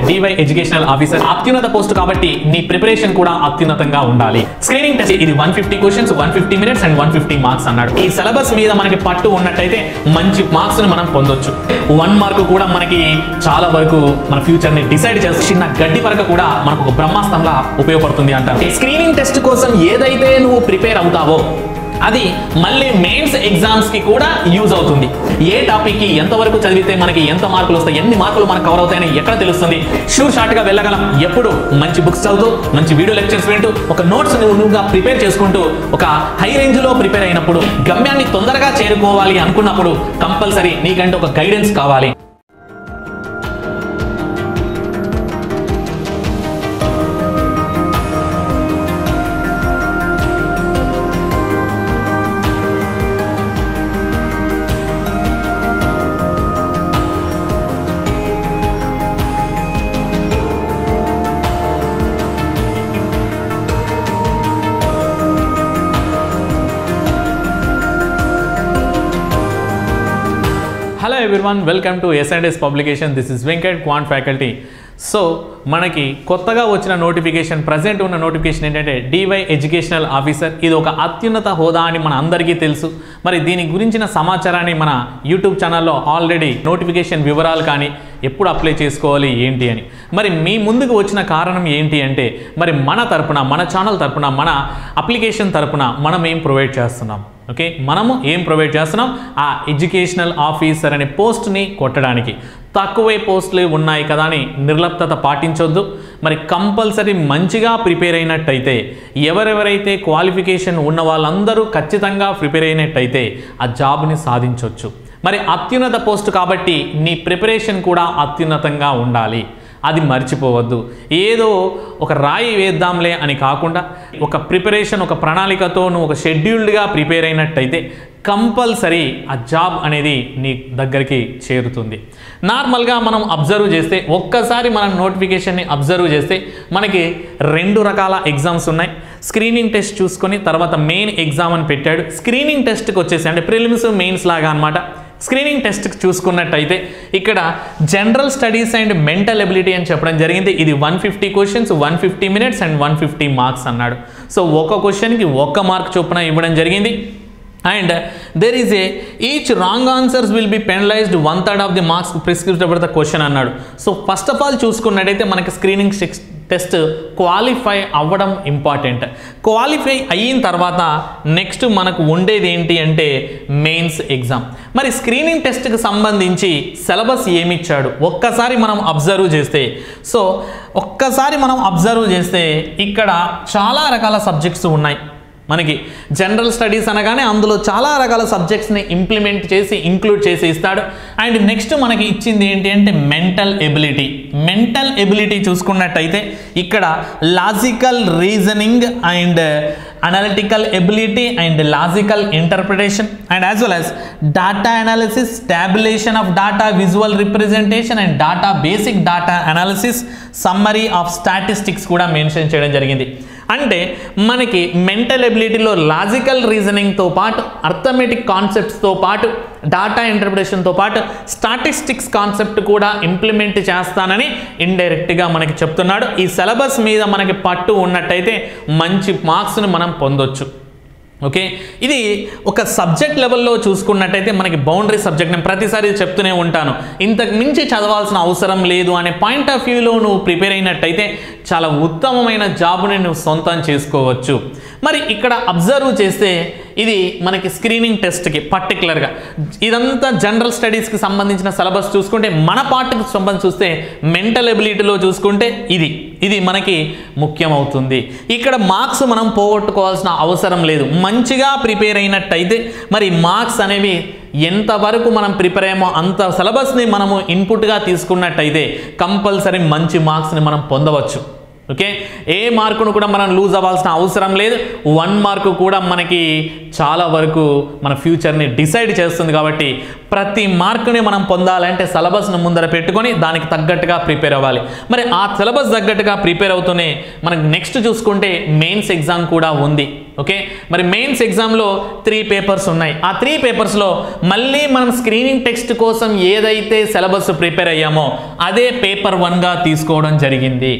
DY educational officer అత్యున్నత post కాబట్టి నీ ప్రిపరేషన్ కూడా అత్యున్నతంగా ఉండాలి. స్క్రీనింగ్ టెస్ట్ ఇది 150 క్వశ్చన్స్ 150 మినిట్స్ అండ్ 150 మార్క్స్ అన్నాడు. ఈ సిలబస్ మీద మనకి పట్టు ఉన్నట్టయితే మంచి మార్క్స్ ని మనం పొందొచ్చు. 1 మార్క్ కూడా మనకి చాలా వరకు మన ఫ్యూచర్ ని డిసైడ్ చేస్తుంది. చిన్న గడ్డి పరక కూడా మనకు ఒక బ్రహ్మాస్త్రంలా ఉపయోగపడుతుంది అంటారు. స్క్రీనింగ్ టెస్ట్ కోసం ఏదైతే నువ్వు ప్రిపేర్ అవుతావో అది మళ్ళీ మెయిన్స్ ఎగ్జామ్స్ కి కూడా యూజ్ అవుతుంది. ఏ టాపిక్ కి ఎంతవరకు చదివితే మనకి ఎంత మార్కులు వస్తాయి, ఎన్ని మార్కులు మనకు కవర్ అవుతాయని ఎక్కడ తెలుస్తుంది? షూర్ షార్ట్ గా వెళ్ళగలం. ఎప్పుడు మంచి బుక్స్ చదువుతూ, మంచి వీడియో లెక్చర్స్ వింటూ, ఒక నోట్స్ నువ్వుగా ప్రిపేర్ చేసుకుంటూ, ఒక హై రేంజ్ లో ప్రిపేర్ అయినప్పుడు, గమ్యాన్ని తొందరగా చేరుకోవాలి అనుకున్నప్పుడు కంపల్సరీ నీకంటే ఒక గైడెన్స్ కావాలి. Hello everyone, welcome to S&S publication. This is Venkat, Quant faculty. So మనకి కొత్తగా వచ్చిన నోటిఫికేషన్, ప్రజెంట్ ఉన్న నోటిఫికేషన్ ఏంటంటే DY ఎడ్యుకేషనల్ ఆఫీసర్. ఇది ఒక అత్యున్నత హోదా అని మన అందరికీ తెలుసు. మరి దీని గురించిన సమాచారాన్ని మన యూట్యూబ్ ఛానల్లో ఆల్రెడీ నోటిఫికేషన్ వివరాలు కానీ ఎప్పుడు అప్లై చేసుకోవాలి ఏంటి అని మరి మీ ముందుకు వచ్చిన కారణం ఏంటి అంటే మరి మన తరపున, మన ఛానల్ తరపున, మన అప్లికేషన్ తరపున మనం ఏం ప్రొవైడ్ చేస్తున్నాం. ఓకే, మనము ఏం ప్రొవైడ్ చేస్తున్నాం? ఆ ఎడ్యుకేషనల్ ఆఫీసర్ అనే పోస్ట్ని కొట్టడానికి. తక్కువే పోస్టులు ఉన్నాయి కదా అని నిర్లిప్తత పాటించొద్దు. మరి కంపల్సరీ మంచిగా ప్రిపేర్ అయినట్టయితే, ఎవరెవరైతే క్వాలిఫికేషన్ ఉన్న వాళ్ళందరూ ఖచ్చితంగా ప్రిపేర్ అయినట్టయితే ఆ జాబ్ని సాధించవచ్చు. మరి అత్యున్నత పోస్ట్ కాబట్టి నీ ప్రిపరేషన్ కూడా అత్యున్నతంగా ఉండాలి. అది మర్చిపోవద్దు. ఏదో ఒక రాయి వేద్దాంలే అని కాకుండా ఒక ప్రిపరేషన్, ఒక ప్రణాళికతో నువ్వు ఒక షెడ్యూల్డ్గా ప్రిపేర్ అయినట్టయితే కంపల్సరీ ఆ జాబ్ అనేది నీ దగ్గరికి చేరుతుంది. నార్మల్గా మనం అబ్జర్వ్ చేస్తే, ఒక్కసారి మనం నోటిఫికేషన్ని అబ్జర్వ్ చేస్తే మనకి 2 రకాల ఎగ్జామ్స్ ఉన్నాయి. స్క్రీనింగ్ టెస్ట్ చూసుకొని తర్వాత మెయిన్ ఎగ్జామ్ అని పెట్టాడు. స్క్రీనింగ్ టెస్ట్కి వచ్చేసి అంటే ప్రిలిమ్స్ మెయిన్స్ లాగా అనమాట. స్క్రీనింగ్ టెస్ట్కి చూసుకున్నట్టయితే ఇక్కడ general studies and mental ability అని చెప్పడం జరిగింది. ఇది 150 క్వశ్చన్స్ 150 మినిట్స్ అండ్ 150 మార్క్స్ అన్నాడు. సో ఒక క్వశ్చన్కి 1 మార్క్ చొప్పున ఇవ్వడం జరిగింది. And there is a each wrong answers will be penalized 1/3 of the marks prescribed for the question అన్నాడు. సో ఫస్ట్ ఆఫ్ ఆల్ చూసుకున్నట్టయితే మనకి స్క్రీనింగ్ టెస్ట్ క్వాలిఫై అవ్వడం ఇంపార్టెంట్. క్వాలిఫై అయిన తర్వాత నెక్స్ట్ మనకు ఉండేది ఏంటి అంటే మెయిన్స్ ఎగ్జామ్. మరి స్క్రీనింగ్ టెస్ట్కి సంబంధించి సిలబస్ ఏమిచ్చాడు ఒక్కసారి మనం అబ్జర్వ్ చేస్తే ఇక్కడ చాలా రకాల సబ్జెక్ట్స్ ఉన్నాయి. మనకి జనరల్ స్టడీస్ అనగానే అందులో చాలా రకాల సబ్జెక్ట్స్ని ఇంక్లూడ్ చేసి ఇస్తాడు. అండ్ నెక్స్ట్ మనకి ఇచ్చింది ఏంటి అంటే మెంటల్ ఎబిలిటీ చూసుకున్నట్టయితే ఇక్కడ logical reasoning and analytical ability and logical interpretation and as well as data analysis, tabulation of data, visual representation and data, basic data analysis, summary of statistics కూడా mention చేయడం జరిగింది. అంటే మనకి మెంటల్ ఎబిలిటీలో లాజికల్ రీజనింగ్తో పాటు, arithmetic కాన్సెప్ట్స్తో పాటు, data ఇంటర్ప్రిటేషన్తో పాటు statistics concept కూడా implement చేస్తానని ఇండైరెక్ట్గా మనకి చెప్తున్నాడు. ఈ సిలబస్ మీద మనకి పట్టు ఉన్నట్టయితే మంచి మార్క్స్ని మనం పొందొచ్చు. ఓకే, ఇది ఒక సబ్జెక్ట్ లెవెల్లో చూసుకున్నట్టయితే మనకి బౌండరీ సబ్జెక్ట్, నేను ప్రతిసారి చెప్తూనే ఉంటాను, ఇంతకు మించి చదవాల్సిన అవసరం లేదు అనే పాయింట్ ఆఫ్ వ్యూలో నువ్వు ప్రిపేర్ అయినట్టయితే చాలా ఉత్తమమైన జాబ్ని నువ్వు సొంతం చేసుకోవచ్చు. మరి ఇక్కడ అబ్జర్వ్ చేస్తే ఇది మనకి స్క్రీనింగ్ టెస్ట్కి పర్టికులర్గా ఇదంతా జనరల్ స్టడీస్కి సంబంధించిన సిలబస్ చూసుకుంటే, మన పార్ట్కి సంబంధించి చూస్తే మెంటల్ ఎబిలిటీలో చూసుకుంటే ఇది మనకి ముఖ్యమవుతుంది. ఇక్కడ మార్క్స్ మనం పోగొట్టుకోవాల్సిన అవసరం లేదు. మంచిగా ప్రిపేర్ అయినట్టయితే మరి మార్క్స్ అనేవి ఎంతవరకు మనం ప్రిపేర్ అయ్యామో అంత సిలబస్ని మనము ఇన్పుట్గా తీసుకున్నట్టయితే కంపల్సరీ మంచి మార్క్స్ని మనం పొందవచ్చు. ఓకే, ఏ మార్కును కూడా మనం లూజ్ అవ్వాల్సిన అవసరం లేదు. 1 మార్కు కూడా మనకి చాలా వరకు మన ఫ్యూచర్ని డిసైడ్ చేస్తుంది. కాబట్టి ప్రతి మార్కుని మనం పొందాలంటే సిలబస్ను ముందర పెట్టుకొని దానికి తగ్గట్టుగా ప్రిపేర్ అవ్వాలి. మరి ఆ సిలబస్ తగ్గట్టుగా ప్రిపేర్ అవుతూనే మనకి నెక్స్ట్ చూసుకుంటే మెయిన్స్ ఎగ్జామ్ కూడా ఉంది. ఓకే, మరి మెయిన్స్ ఎగ్జామ్లో 3 పేపర్స్ ఉన్నాయి. ఆ 3 పేపర్స్లో మళ్ళీ మనం స్క్రీనింగ్ టెక్స్ట్ కోసం ఏదైతే సిలబస్ ప్రిపేర్ అయ్యామో అదే పేపర్ 1గా తీసుకోవడం జరిగింది.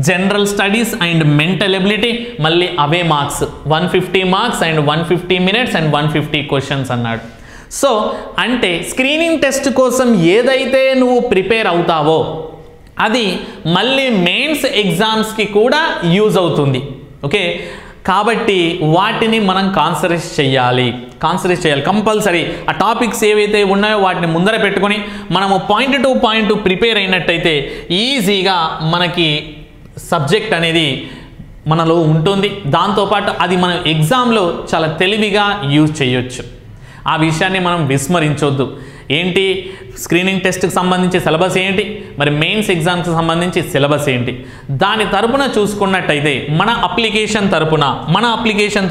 General studies and mental ability మళ్ళీ అవే marks, 150 marks and 150 minutes and 150 questions అన్నాడు. సో అంటే స్క్రీనింగ్ టెస్ట్ కోసం ఏదైతే నువ్వు ప్రిపేర్ అవుతావో అది మళ్ళీ మెయిన్స్ ఎగ్జామ్స్కి కూడా యూజ్ అవుతుంది. ఓకే, కాబట్టి వాటిని మనం కాన్సన్ట్రేట్ చేయాలి కంపల్సరీ. ఆ టాపిక్స్ ఏవైతే ఉన్నాయో వాటిని ముందర పెట్టుకొని మనము పాయింట్ టు పాయింట్ ప్రిపేర్ అయినట్టయితే ఈజీగా మనకి సబ్జెక్ట్ అనేది మనలో ఉంటుంది. దాంతోపాటు అది మనం ఎగ్జామ్లో చాలా తెలివిగా యూజ్ చేయొచ్చు. ఆ విషయాన్ని మనం విస్మరించొద్దు. ఏంటి స్క్రీనింగ్ టెస్ట్కి సంబంధించి సిలబస్ ఏంటి, మరి మెయిన్స్ ఎగ్జామ్స్కి సంబంధించి సిలబస్ ఏంటి, దాని తరపున చూసుకున్నట్టయితే మన అప్లికేషన్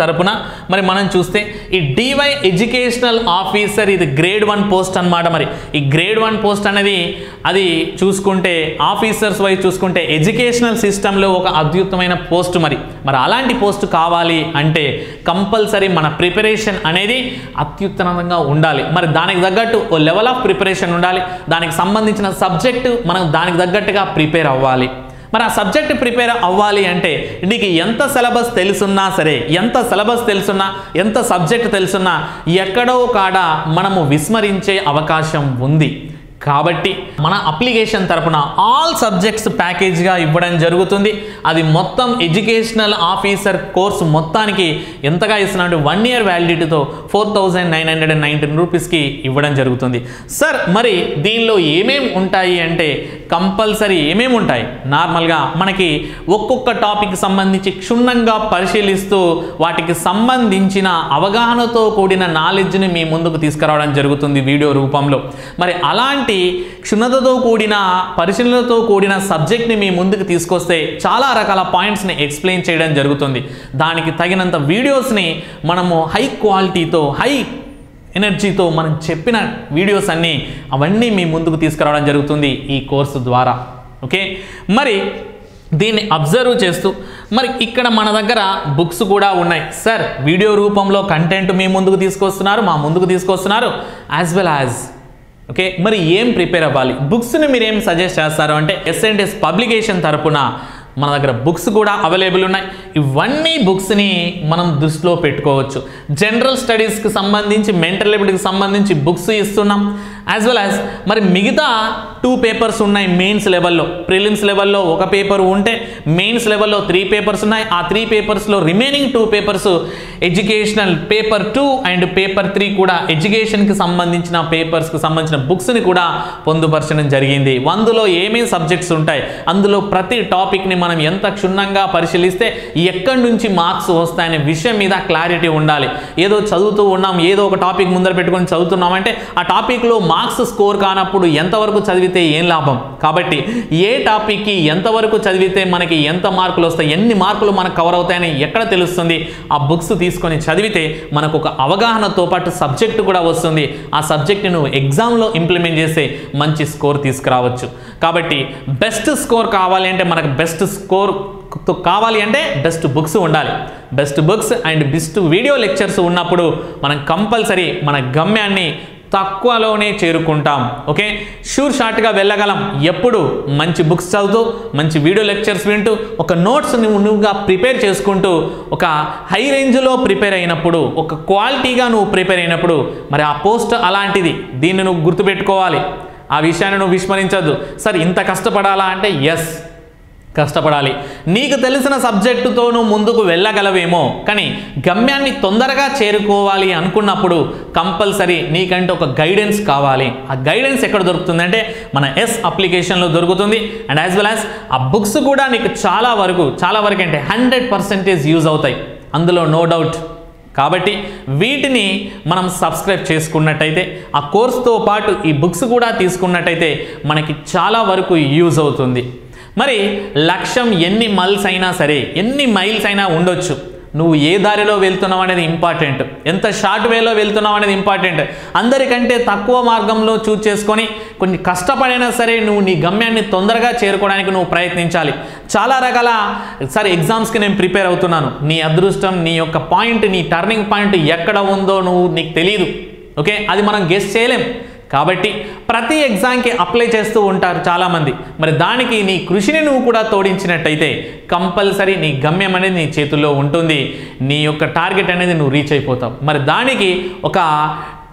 తరపున మరి మనం చూస్తే ఈ డివై ఎడ్యుకేషనల్ ఆఫీసర్ ఇది గ్రేడ్ 1 పోస్ట్ అన్నమాట. మరి ఈ గ్రేడ్ 1 పోస్ట్ అనేది అది చూసుకుంటే ఆఫీసర్స్ వైజ్ చూసుకుంటే ఎడ్యుకేషనల్ సిస్టంలో ఒక అద్భుతమైన పోస్ట్. మరి అలాంటి పోస్ట్ కావాలి అంటే కంపల్సరీ మన ప్రిపరేషన్ అనేది అత్యుత్తమంగా ఉండాలి. మరి దానికి తగ్గట్టు ఓ లెవెల్ ఆఫ్ ప్రిపరేషన్ ఉండాలి. దానికి సంబంధించిన సబ్జెక్టు మనం దానికి తగ్గట్టుగా ప్రిపేర్ అవ్వాలి. మరి ఆ సబ్జెక్ట్ ప్రిపేర్ అవ్వాలి అంటే నీకు ఎంత సిలబస్ తెలుసున్నా సరే, ఎంత సబ్జెక్ట్ తెలుసున్నా ఎక్కడో కాడ మనము విస్మరించే అవకాశం ఉంది. కాబట్టి మన అప్లికేషన్ తరపున ఆల్ సబ్జెక్ట్స్ ప్యాకేజ్గా ఇవ్వడం జరుగుతుంది. అది మొత్తం ఎడ్యుకేషనల్ ఆఫీసర్ కోర్సు మొత్తానికి ఎంతగా ఇస్తున్నాడు 1 ఇయర్ వ్యాలిడిటీతో 4919 రూపీస్కి ఇవ్వడం జరుగుతుంది. సార్ మరి దీనిలో ఏమేమి ఉంటాయి అంటే కంపల్సరీ ఏమేమి ఉంటాయి, నార్మల్గా మనకి ఒక్కొక్క టాపిక్ సంబంధించి క్షుణ్ణంగా పరిశీలిస్తూ వాటికి సంబంధించిన అవగాహనతో కూడిన నాలెడ్జ్ని మీ ముందుకు తీసుకురావడం జరుగుతుంది వీడియో రూపంలో. మరి అలాంటి క్షుణ్ణతతో కూడిన పరిశీలనతో కూడిన సబ్జెక్ట్ని మీ ముందుకు తీసుకొస్తే చాలా రకాల పాయింట్స్ని ఎక్స్ప్లెయిన్ చేయడం జరుగుతుంది. దానికి తగినంత వీడియోస్ని మనము హై క్వాలిటీతో హై ఎనర్జీతో మనం చెప్పిన వీడియోస్ అవన్నీ మీ ముందుకు తీసుకురావడం జరుగుతుంది ఈ కోర్సు ద్వారా. ఓకే, మరి దీన్ని అబ్జర్వ్ చేస్తూ మరి ఇక్కడ మన దగ్గర బుక్స్ కూడా ఉన్నాయి. సార్ వీడియో రూపంలో కంటెంట్ మీ ముందుకు తీసుకొస్తున్నారు యాజ్ వెల్ యాజ్ ఓకే, మరి ఏం ప్రిపేర్ అవ్వాలి, బుక్స్ని మీరు ఏం సజెస్ట్ చేస్తారు అంటే S&S పబ్లికేషన్ తరపున మన దగ్గర బుక్స్ కూడా అవైలబుల్ ఉన్నాయి. ఇవన్నీ బుక్స్ని మనం దృష్టిలో పెట్టుకోవచ్చు. జనరల్ స్టడీస్కి సంబంధించి మెంటల్ ఎబిలిటీకి సంబంధించి బుక్స్ ఇస్తున్నాం. యాజ్ వెల్ యాజ్ మరి మిగతా 2 పేపర్స్ ఉన్నాయి మెయిన్స్ లెవెల్లో. ప్రిలిమ్స్ లెవెల్లో 1 పేపర్ ఉంటే మెయిన్స్ లెవెల్లో 3 పేపర్స్ ఉన్నాయి. ఆ 3 పేపర్స్లో remaining 2 papers educational paper 2 and paper 3 కూడా ఎడ్యుకేషన్కి సంబంధించిన పేపర్స్కి సంబంధించిన బుక్స్ని కూడా పొందుపరచడం జరిగింది. అందులో ఏమేమి సబ్జెక్ట్స్ ఉంటాయి, అందులో ప్రతి టాపిక్ని మనం ఎంత క్షుణ్ణంగా పరిశీలిస్తే ఎక్కడి నుంచి మార్క్స్ వస్తాయనే విషయం మీద క్లారిటీ ఉండాలి. ఏదో చదువుతూ ఉన్నాం, ఏదో ఒక టాపిక్ ముందర పెట్టుకొని చదువుతున్నామంటే ఆ టాపిక్లో మార్క్స్ స్కోర్ కానప్పుడు ఎంతవరకు చదివితే ఏం లాభం. కాబట్టి ఏ టాపిక్కి ఎంతవరకు చదివితే మనకి ఎంత మార్కులు వస్తాయి, ఎన్ని మార్కులు మనకు కవర్ అవుతాయని ఎక్కడ తెలుస్తుంది. ఆ బుక్స్ తీసుకొని చదివితే మనకు ఒక అవగాహనతో పాటు సబ్జెక్టు కూడా వస్తుంది. ఆ సబ్జెక్ట్ని నువ్వు ఎగ్జామ్లో ఇంప్లిమెంట్ చేస్తే మంచి స్కోర్ తీసుకురావచ్చు. కాబట్టి బెస్ట్ స్కోర్ కావాలి అంటే మనకు బెస్ట్ స్కోర్ కావాలి అంటే బెస్ట్ బుక్స్ ఉండాలి. Best books and best video lectures ఉన్నప్పుడు మనం కంపల్సరీ మన గమ్యాన్ని తక్కువలోనే చేరుకుంటాం. ఓకే, షార్ట్గా వెళ్ళగలం. ఎప్పుడు మంచి బుక్స్ చదువుతూ మంచి వీడియో లెక్చర్స్ వింటూ ఒక నోట్స్ నువ్వుగా ప్రిపేర్ చేసుకుంటూ ఒక హై రేంజ్లో ప్రిపేర్ అయినప్పుడు, ఒక క్వాలిటీగా నువ్వు ప్రిపేర్ అయినప్పుడు మరి ఆ పోస్ట్ అలాంటిది. దీన్ని నువ్వు గుర్తుపెట్టుకోవాలి. ఆ విషయాన్ని నువ్వు విస్మరించద్దు. సార్ ఇంత కష్టపడాలా అంటే ఎస్, కష్టపడాలి. నీకు తెలిసిన సబ్జెక్టుతో నువ్వు ముందుకు వెళ్ళగలవేమో, కానీ గమ్యాన్ని తొందరగా చేరుకోవాలి అనుకున్నప్పుడు కంపల్సరీ నీకంటే ఒక గైడెన్స్ కావాలి. ఆ గైడెన్స్ ఎక్కడ దొరుకుతుందంటే మన అప్లికేషన్లో దొరుకుతుంది. అండ్ యాజ్ వెల్ యాజ్ ఆ బుక్స్ కూడా నీకు చాలా వరకు అంటే 100% యూజ్ అవుతాయి, అందులో నో డౌట్. కాబట్టి వీటిని మనం సబ్స్క్రైబ్ చేసుకున్నట్టయితే ఆ కోర్సుతో పాటు ఈ బుక్స్ కూడా తీసుకున్నట్టయితే మనకి చాలా వరకు యూజ్ అవుతుంది. మరి లక్ష్యం ఎన్ని మైల్స్ అయినా సరే, ఎన్ని మైల్స్ అయినా ఉండొచ్చు, నువ్వు ఏ దారిలో వెళ్తున్నావు అనేది ఇంపార్టెంట్, ఎంత షార్ట్ వేలో వెళ్తున్నావు అనేది ఇంపార్టెంట్. అందరికంటే తక్కువ మార్గంలో చూస్ చేసుకొని కొన్ని కష్టపడైనా సరే నువ్వు నీ గమ్యాన్ని తొందరగా చేరుకోవడానికి నువ్వు ప్రయత్నించాలి. చాలా రకాల సరే ఎగ్జామ్స్కి నేను ప్రిపేర్ అవుతున్నాను, నీ అదృష్టం, నీ యొక్క పాయింట్, నీ టర్నింగ్ పాయింట్ ఎక్కడ ఉందో నీకు తెలియదు. ఓకే, అది మనం గెస్ చేయలేం. కాబట్టి ప్రతి ఎగ్జామ్కి అప్లై చేస్తూ ఉంటారు చాలామంది. మరి దానికి నీ కృషిని నువ్వు కూడా తోడించినట్టయితే కంపల్సరీ నీ గమ్యం అనేది నీ చేతుల్లో ఉంటుంది, నీ యొక్క టార్గెట్ అనేది నువ్వు రీచ్ అయిపోతావు. మరి దానికి ఒక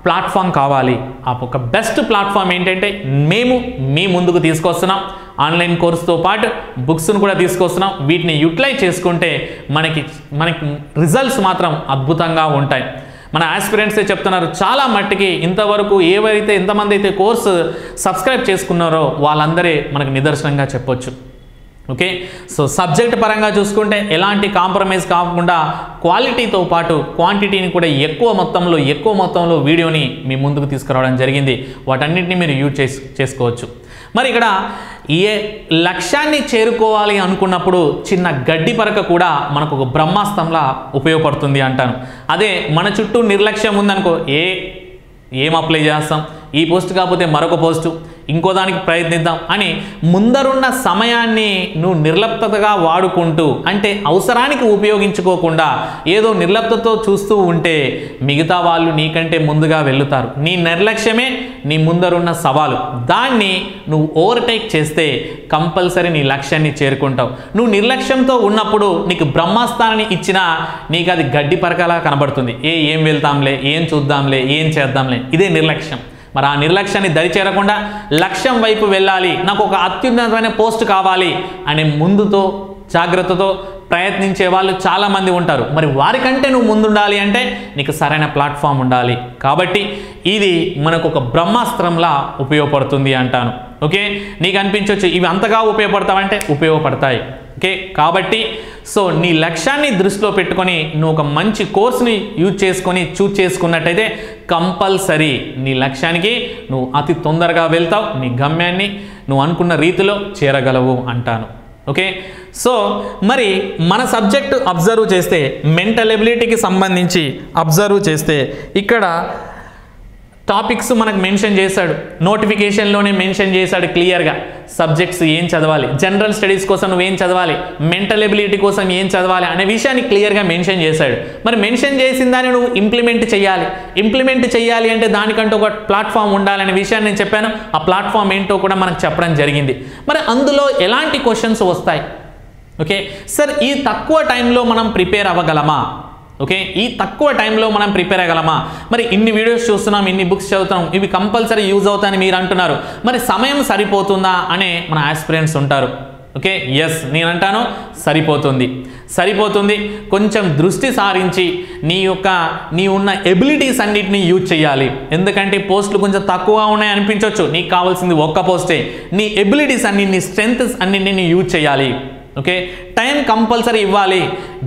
ప్లాట్ఫామ్ కావాలి. ఆ ఒక బెస్ట్ ప్లాట్ఫామ్ ఏంటంటే మేము మీ ముందుకు తీసుకొస్తున్నాం. ఆన్లైన్ కోర్సుతో పాటు బుక్స్ను కూడా తీసుకొస్తున్నాం. వీటిని యూటిలైజ్ చేసుకుంటే మనకి రిజల్ట్స్ మాత్రం అద్భుతంగా ఉంటాయి. మన ఆస్పిరెంట్సే చెప్తున్నారు, చాలా మట్టికి ఇంతవరకు ఎంతమంది అయితే కోర్సు సబ్స్క్రైబ్ చేసుకున్నారో వాళ్ళందరే మనకు నిదర్శనంగా చెప్పొచ్చు. ఓకే, సో సబ్జెక్ట్ పరంగా చూసుకుంటే ఎలాంటి కాంప్రమైజ్ కాకుండా క్వాలిటీతో పాటు క్వాంటిటీని కూడా ఎక్కువ మొత్తంలో వీడియోని మీ ముందుకు తీసుకురావడం జరిగింది. వాటన్నిటిని మీరు యూజ్ చేసుకోవచ్చు. మరి ఇక్కడ ఏ లక్ష్యాన్ని చేరుకోవాలి అనుకున్నప్పుడు చిన్న గడ్డి పరక కూడా మనకు ఒక బ్రహ్మాస్త్రంలా ఉపయోగపడుతుంది అంటాను. అదే మన చుట్టూ నిర్లక్ష్యం ఉందనుకో, ఏం అప్లై చేస్తాం, ఈ పోస్ట్ కాకపోతే మరొక పోస్టు, ఇంకో దానికి ప్రయత్నిద్దాం అని ముందరున్న సమయాన్ని నువ్వు నిర్లిప్తగా వాడుకుంటూ, అంటే అవసరానికి ఉపయోగించుకోకుండా ఏదో నిర్లిప్తతో చూస్తూ ఉంటే మిగతా వాళ్ళు నీకంటే ముందుగా వెళ్తారు. నీ నిర్లక్ష్యమే నీ ముందరున్న సవాలు. దాన్ని నువ్వు ఓవర్టేక్ చేస్తే కంపల్సరీ నీ లక్ష్యాన్ని చేరుకుంటావు. నువ్వు నిర్లక్ష్యంతో ఉన్నప్పుడు నీకు బ్రహ్మాస్త్రాన్ని ఇచ్చినా నీకు అది గడ్డి పరకలా కనబడుతుంది. ఏం వెళ్తాంలే, ఏం చూద్దాంలే, ఏం చేద్దాంలే, ఇదే నిర్లక్ష్యం. మరి ఆ నిర్లక్ష్యాన్ని దరిచేరకుండా లక్ష్యం వైపు వెళ్ళాలి, నాకు ఒక అత్యున్నతమైన పోస్ట్ కావాలి అనే ముందుతో జాగ్రత్తతో ప్రయత్నించే వాళ్ళు చాలామంది ఉంటారు. మరి వారికంటే నువ్వు ముందుండాలి అంటే నీకు సరైన ప్లాట్ఫామ్ ఉండాలి. కాబట్టి ఇది మనకు ఒక బ్రహ్మాస్త్రంలా ఉపయోగపడుతుంది అంటాను. ఓకే, నీకు అనిపించవచ్చు ఇవి అంతగా ఉపయోగపడతావంటే ఉపయోగపడతాయి. ఓకే, కాబట్టి సో నీ లక్ష్యాన్ని దృష్టిలో పెట్టుకొని నువ్వు ఒక మంచి కోర్స్ని చూస్ చేసుకున్నట్టయితే కంపల్సరీ నీ లక్ష్యానికి నువ్వు అతి తొందరగా వెళ్తావు, నీ గమ్యాన్ని నువ్వు అనుకున్న రీతిలో చేరగలవు అంటాను. ఓకే, సో మరి మన సబ్జెక్ట్ అబ్జర్వ్ చేస్తే మెంటల్ ఎబిలిటీకి సంబంధించి అబ్జర్వ్ చేస్తే ఇక్కడ టాపిక్స్ మనకు మెన్షన్ చేశాడు, నోటిఫికేషన్లోనే మెన్షన్ చేశాడు క్లియర్గా. సబ్జెక్ట్స్ ఏం చదవాలి, జనరల్ స్టడీస్ కోసం నువ్వేం చదవాలి, మెంటల్ ఎబిలిటీ కోసం ఏం చదవాలి అనే విషయాన్ని క్లియర్గా మెన్షన్ చేశాడు. మరి మెన్షన్ చేసిన దాన్ని నువ్వు ఇంప్లిమెంట్ చేయాలి అంటే దానికంటూ ఒక ప్లాట్ఫామ్ ఉండాలనే విషయాన్ని నేను చెప్పాను. ఆ ప్లాట్ఫామ్ ఏంటో కూడా మనకు చెప్పడం జరిగింది. మరి అందులో ఎలాంటి క్వశ్చన్స్ వస్తాయి? ఓకే సార్, ఈ తక్కువ టైంలో మనం ప్రిపేర్ అవ్వగలమా? ఓకే, ఈ తక్కువ టైంలో మనం ప్రిపేర్ అవ్వగలమా? మరి ఇన్ని వీడియోస్ చూస్తున్నాం, ఇన్ని బుక్స్ చదువుతున్నాం, ఇవి కంపల్సరీ యూజ్ అవుతాయని మీరు అంటున్నారు. మరి సమయం సరిపోతుందా అనే మన ఆస్పిరెంట్స్ ఉంటారు. ఓకే, ఎస్, నేను అంటాను సరిపోతుంది. కొంచెం దృష్టి సారించి నీ ఉన్న ఎబిలిటీస్ అన్నిటిని యూజ్ చేయాలి. ఎందుకంటే పోస్టులు కొంచెం తక్కువగా ఉన్నాయి అనిపించవచ్చు, నీకు కావాల్సింది ఒక్క పోస్టే. నీ ఎబిలిటీస్ అన్ని, నీ స్ట్రెంగ్త్స్ అన్నింటినీ యూజ్ చేయాలి. ఓకే, టైం కంపల్సరీ ఇవ్వాలి.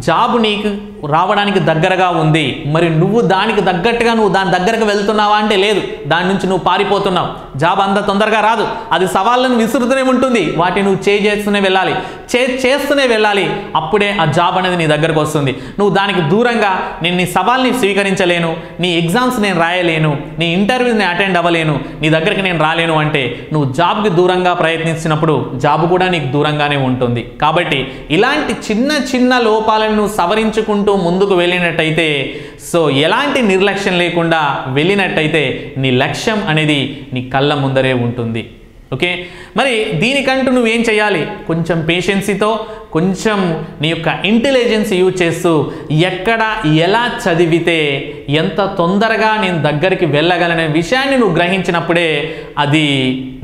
జాబ్ నీకు రావడానికి దగ్గరగా ఉంది, మరి నువ్వు దానికి తగ్గట్టుగా నువ్వు దాని దగ్గరకు వెళ్తున్నావా అంటే లేదు, దాని నుంచి నువ్వు పారిపోతున్నావు. జాబ్ అంత తొందరగా రాదు, అది సవాళ్ళను విసురుతూనే ఉంటుంది. వాటిని నువ్వు చేస్తూనే వెళ్ళాలి. అప్పుడే ఆ జాబ్ అనేది నీ దగ్గరకు వస్తుంది. నువ్వు దానికి దూరంగా నేను నీ సవాల్ని స్వీకరించలేను, నీ ఎగ్జామ్స్ నేను రాయలేను, నీ ఇంటర్వ్యూని అటెండ్ అవ్వలేను, నీ దగ్గరికి నేను రాలేను అంటే నువ్వు జాబ్కి దూరంగా ప్రయత్నించినప్పుడు జాబ్ కూడా నీకు దూరంగానే ఉంటుంది. కాబట్టి ఇలాంటి చిన్న లోపాలను నువ్వు సవరించుకుంటూ ముందుకు వెళ్ళినట్టయితే, సో ఎలాంటి నిర్లక్ష్యం లేకుండా వెళ్ళినట్టయితే నీ లక్ష్యం అనేది నీ కళ్ళ ముందరే ఉంటుంది. ఓకే, మరి దీనికంటూ నువ్వేం చేయాలి? కొంచెం పేషెన్సీతో, కొంచెం నీ యొక్క ఇంటెలిజెన్స్ యూజ్ చేస్తూ ఎక్కడ ఎలా చదివితే ఎంత తొందరగా నేను దగ్గరికి వెళ్ళగలనే విషయాన్ని నువ్వు గ్రహించినప్పుడే అది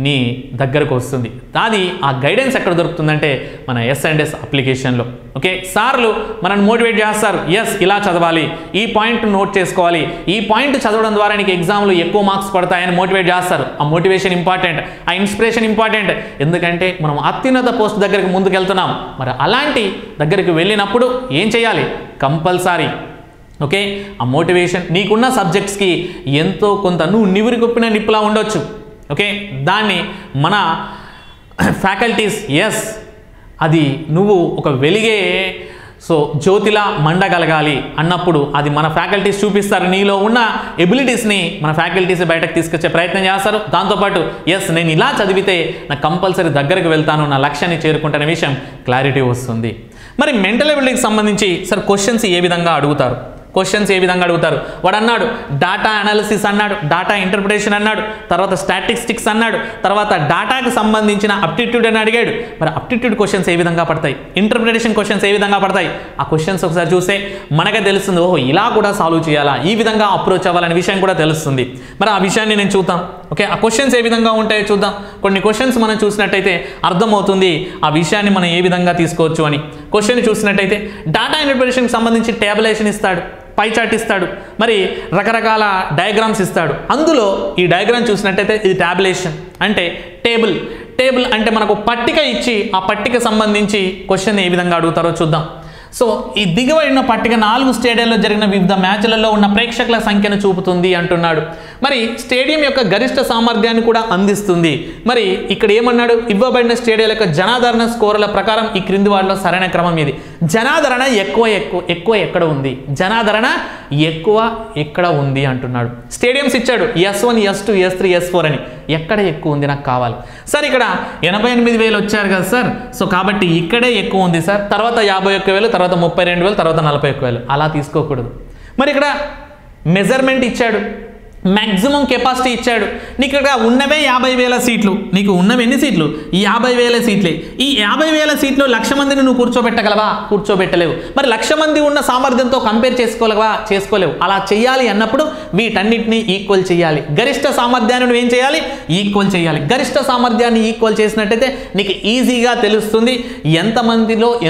నీ దగ్గరకు వస్తుంది. అది ఆ గైడెన్స్ ఎక్కడ దొరుకుతుందంటే మన S&S అప్లికేషన్లో. ఓకే, సార్లు మనల్ని మోటివేట్ చేస్తారు, ఎస్ ఇలా చదవాలి, ఈ పాయింట్ నోట్ చేసుకోవాలి, ఈ పాయింట్ చదవడం ద్వారా నీకు ఎగ్జామ్లో ఎక్కువ మార్క్స్ పడతాయని మోటివేట్ చేస్తారు. ఆ మోటివేషన్ ఇంపార్టెంట్, ఆ ఇన్స్పిరేషన్ ఇంపార్టెంట్. ఎందుకంటే మనం అత్యున్నత పోస్ట్ దగ్గరికి ముందుకెళ్తున్నాం. మరి అలాంటి దగ్గరికి వెళ్ళినప్పుడు ఏం చేయాలి? కంపల్సరీ ఓకే, ఆ మోటివేషన్ నీకున్న సబ్జెక్ట్స్కి ఎంతో కొంత నువ్వు నివురికొప్పిన నిప్పులా ఉండొచ్చు. ఓకే, దాన్ని మన ఫ్యాకల్టీస్ ఎస్ అది నువ్వు ఒక వెలిగే సో జ్యోతిలా మండగలగాలి అన్నప్పుడు అది మన ఫ్యాకల్టీస్ చూపిస్తారు. నీలో ఉన్న ఎబిలిటీస్ని మన ఫ్యాకల్టీస్ బయటకు తీసుకొచ్చే ప్రయత్నం చేస్తారు. దాంతోపాటు ఎస్ నేను ఇలా చదివితే నాకు కంపల్సరీ దగ్గరకు వెళ్తాను, నా లక్ష్యాన్ని చేరుకుంటున్న విషయం క్లారిటీ వస్తుంది. మరి మెంటల్ ఎబిలిటీకి సంబంధించి సార్ క్వశ్చన్స్ ఏ విధంగా అడుగుతారు? వాడు అన్నాడు డాటా అనాలిసిస్ అన్నాడు, డాటా ఇంటర్ప్రిటేషన్ అన్నాడు, తర్వాత స్టాటిస్టిక్స్ అన్నాడు, తర్వాత డాటాకి సంబంధించిన అప్టిట్యూడ్ అని అడిగాడు. మరి అప్టిట్యూడ్ క్వశ్చన్స్ ఏ విధంగా పడతాయి, ఇంటర్ప్రిటేషన్ క్వశ్చన్స్ ఏ విధంగా పడతాయి, ఆ క్వశ్చన్స్ ఒకసారి చూస్తే మనకే తెలుస్తుంది, ఓహో ఇలా కూడా సాల్వ్ చేయాలా, ఈ విధంగా అప్రోచ్ అవ్వాలనే విషయం కూడా తెలుస్తుంది. మరి ఆ విషయాన్ని నేను చూద్దాం. ఓకే, ఆ క్వశ్చన్స్ ఏ విధంగా ఉంటాయో చూద్దాం. కొన్ని క్వశ్చన్స్ మనం చూసినట్టయితే అర్థమవుతుంది ఆ విషయాన్ని మనం ఏ విధంగా తీసుకోవచ్చు అని. క్వశ్చన్ చూసినట్టయితే డాటా ఇంటర్ప్రిటేషన్కి సంబంధించి టేబులేషన్ ఇస్తాడు, పై చార్ట్ ఇస్తాడు, మరి రకరకాల డయాగ్రామ్స్ ఇస్తాడు. అందులో ఈ డయాగ్రామ్ చూసినట్టయితే ఇది టాబులేషన్ అంటే టేబుల్ అంటే మనకు పట్టిక ఇచ్చి ఆ పట్టిక సంబంధించి క్వశ్చన్ ఏ విధంగా అడుగుతారో చూద్దాం. సో ఈ దిగువైన పట్టిక 4 స్టేడియంలో జరిగిన వివిధ మ్యాచ్లలో ఉన్న ప్రేక్షకుల సంఖ్యను చూపుతుంది అంటున్నాడు. మరి స్టేడియం యొక్క గరిష్ట సామర్థ్యాన్ని కూడా అందిస్తుంది. మరి ఇక్కడ ఏమన్నాడు, ఇవ్వబడిన స్టేడియం యొక్క జనాదరణ స్కోర్ల ప్రకారం ఈ క్రింది వాటిలో సరైన క్రమం ఇది. జనాదరణ ఎక్కువ ఎక్కడ ఉంది, జనాదరణ ఎక్కువ ఎక్కడ ఉంది అంటున్నాడు. స్టేడియంస్ ఇచ్చాడు S1 S2 S3 S4 అని, ఎక్కడ ఎక్కువ ఉంది నాకు కావాలి సార్. ఇక్కడ 88,000 వచ్చారు కదా సార్, సో కాబట్టి ఇక్కడే ఎక్కువ ఉంది సార్, తర్వాత 51,000, తర్వాత 32,000, తర్వాత 41,000 అలా తీసుకోకూడదు. మరి ఇక్కడ మెజర్మెంట్ ఇచ్చాడు, మ్యాక్సిమం కెపాసిటీ ఇచ్చాడు. నీకు ఇక్కడ ఉన్నవే 50,000 సీట్లు, నీకు ఉన్నవి ఎన్ని సీట్లు, 50,000 సీట్లే. ఈ 50,000 సీట్లు 1,00,000 మందిని నువ్వు కూర్చోబెట్టగలవా, కూర్చోబెట్టలేవు. మరి 1,00,000 మంది ఉన్న సామర్థ్యంతో కంపేర్ చేసుకోగలవా, చేసుకోలేవు. అలా చేయాలి అన్నప్పుడు వీటన్నిటిని ఈక్వల్ చేయాలి. గరిష్ట సామర్థ్యాన్ని నువ్వు ఏం చేయాలి, ఈక్వల్ చేయాలి. గరిష్ట సామర్థ్యాన్ని ఈక్వల్ చేసినట్టయితే నీకు ఈజీగా తెలుస్తుంది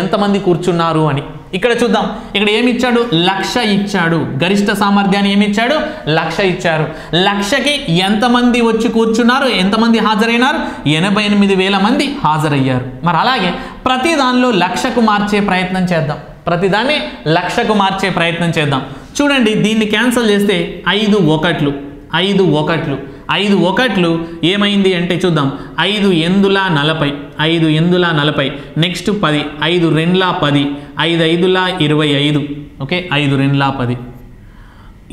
ఎంతమంది కూర్చున్నారు అని. ఇక్కడ చూద్దాం, ఇక్కడ ఏమి ఇచ్చాడు, 1,00,000 ఇచ్చాడు. గరిష్ట సామర్థ్యాన్ని ఏమి ఇచ్చాడు, 1,00,000 ఇచ్చారు. 1,00,000కి ఎంతమంది వచ్చి కూర్చున్నారు, ఎంతమంది హాజరైనారు, 88,000 మంది హాజరయ్యారు. మరి అలాగే ప్రతి దానిలో 1,00,000కు మార్చే ప్రయత్నం చేద్దాం, ప్రతిదాన్ని 1,00,000కు మార్చే ప్రయత్నం చేద్దాం. చూడండి, దీన్ని క్యాన్సిల్ చేస్తే 5 ఒకట్లు ఏమైంది అంటే చూద్దాం, 5 ఎందుల 40, నెక్స్ట్ 10, 5 2 10, 5 5 25, ఓకే 5 2 10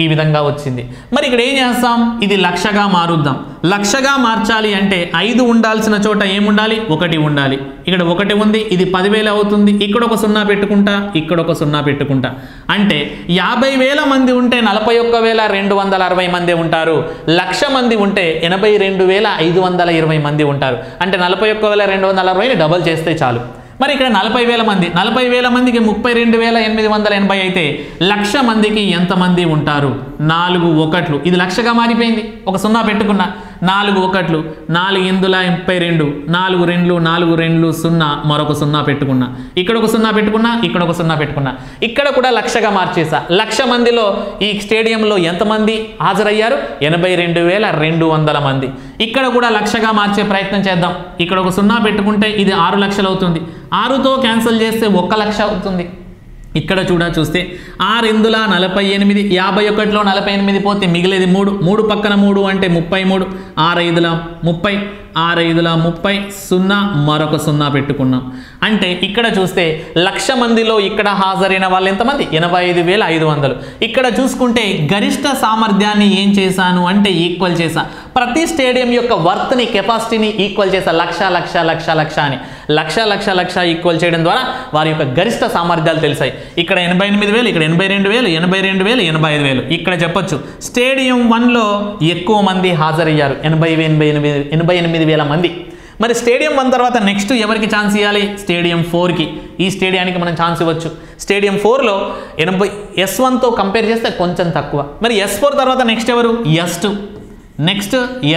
ఈ విధంగా వచ్చింది. మరి ఇక్కడ ఏం చేస్తాం, ఇది 1,00,000గా మారుద్దాం. 1,00,000గా మార్చాలి అంటే 5 ఉండాల్సిన చోట ఏముండాలి, 1 ఉండాలి. ఇక్కడ 1 ఉంది, ఇది 10,000 అవుతుంది. ఇక్కడ ఒక 0 పెట్టుకుంటా, ఇక్కడ ఒక 0 పెట్టుకుంటా. అంటే 50,000 మంది ఉంటే 41,260 మంది ఉంటారు. 1,00,000 మంది ఉంటే 82,520 మంది ఉంటారు. అంటే 41,260ని డబల్ చేస్తే చాలు. మరి ఇక్కడ 40,000 మంది, 40,000 మందికి 32,880 అయితే 1,00,000 మందికి ఎంతమంది ఉంటారు, 4 ఒకట్లు. ఇది 1,00,000గా మారిపోయింది, ఒక 0 పెట్టుకున్నా. 4 ఒకట్లు, 4 ఎందుల 32, 4 2 4 2 0, మరొక 0 పెట్టుకున్నా. ఇక్కడ ఒక 0 పెట్టుకున్నా, ఇక్కడ ఒక 0 పెట్టుకున్నా. ఇక్కడ కూడా 1,00,000గా మార్చేసా. 1,00,000 మందిలో ఈ స్టేడియంలో ఎంతమంది హాజరయ్యారు, 82,200 మంది. ఇక్కడ కూడా 1,00,000గా మార్చే ప్రయత్నం చేద్దాం. ఇక్కడ ఒక 0 పెట్టుకుంటే ఇది 6,00,000 అవుతుంది. 6తో క్యాన్సిల్ చేస్తే 1,00,000 అవుతుంది. ఇక్కడ చూస్తే 6 ఎందుల 48, 51లో 48 పోతే మిగిలేది 3 పక్కన 3 అంటే 33, 6 5ల 30, 6 5ల 30, 0 మరొక 0 పెట్టుకున్నాం. అంటే ఇక్కడ చూస్తే 1,00,000 మందిలో ఇక్కడ హాజరైన వాళ్ళు ఎంతమంది, 85,500. ఇక్కడ చూసుకుంటే గరిష్ట సామర్థ్యాన్ని ఏం చేశాను అంటే ఈక్వల్ చేశా. ప్రతి స్టేడియం యొక్క వర్త్ని, కెపాసిటీని ఈక్వల్ చేశా. 1,00,000 అని 1,00,000 ఈక్వల్ చేయడం ద్వారా వారి యొక్క గరిష్ట సామర్థ్యాలు తెలిసాయి. ఇక్కడ 88,000, ఇక్కడ 82,000, 82,000, 85,000. ఇక్కడ చెప్పొచ్చు స్టేడియం 1లో ఎక్కువ మంది హాజరయ్యారు, 88,000 మంది. మరి స్టేడియం 1 తర్వాత నెక్స్ట్ ఎవరికి ఛాన్స్ ఇవ్వాలి, స్టేడియం 4కి. ఈ స్టేడియానికి మనం ఛాన్స్ ఇవ్వచ్చు. స్టేడియం 4లో 80, S1తో కంపేర్ చేస్తే కొంచెం తక్కువ. మరి S4 తర్వాత నెక్స్ట్ ఎవరు, S2, నెక్స్ట్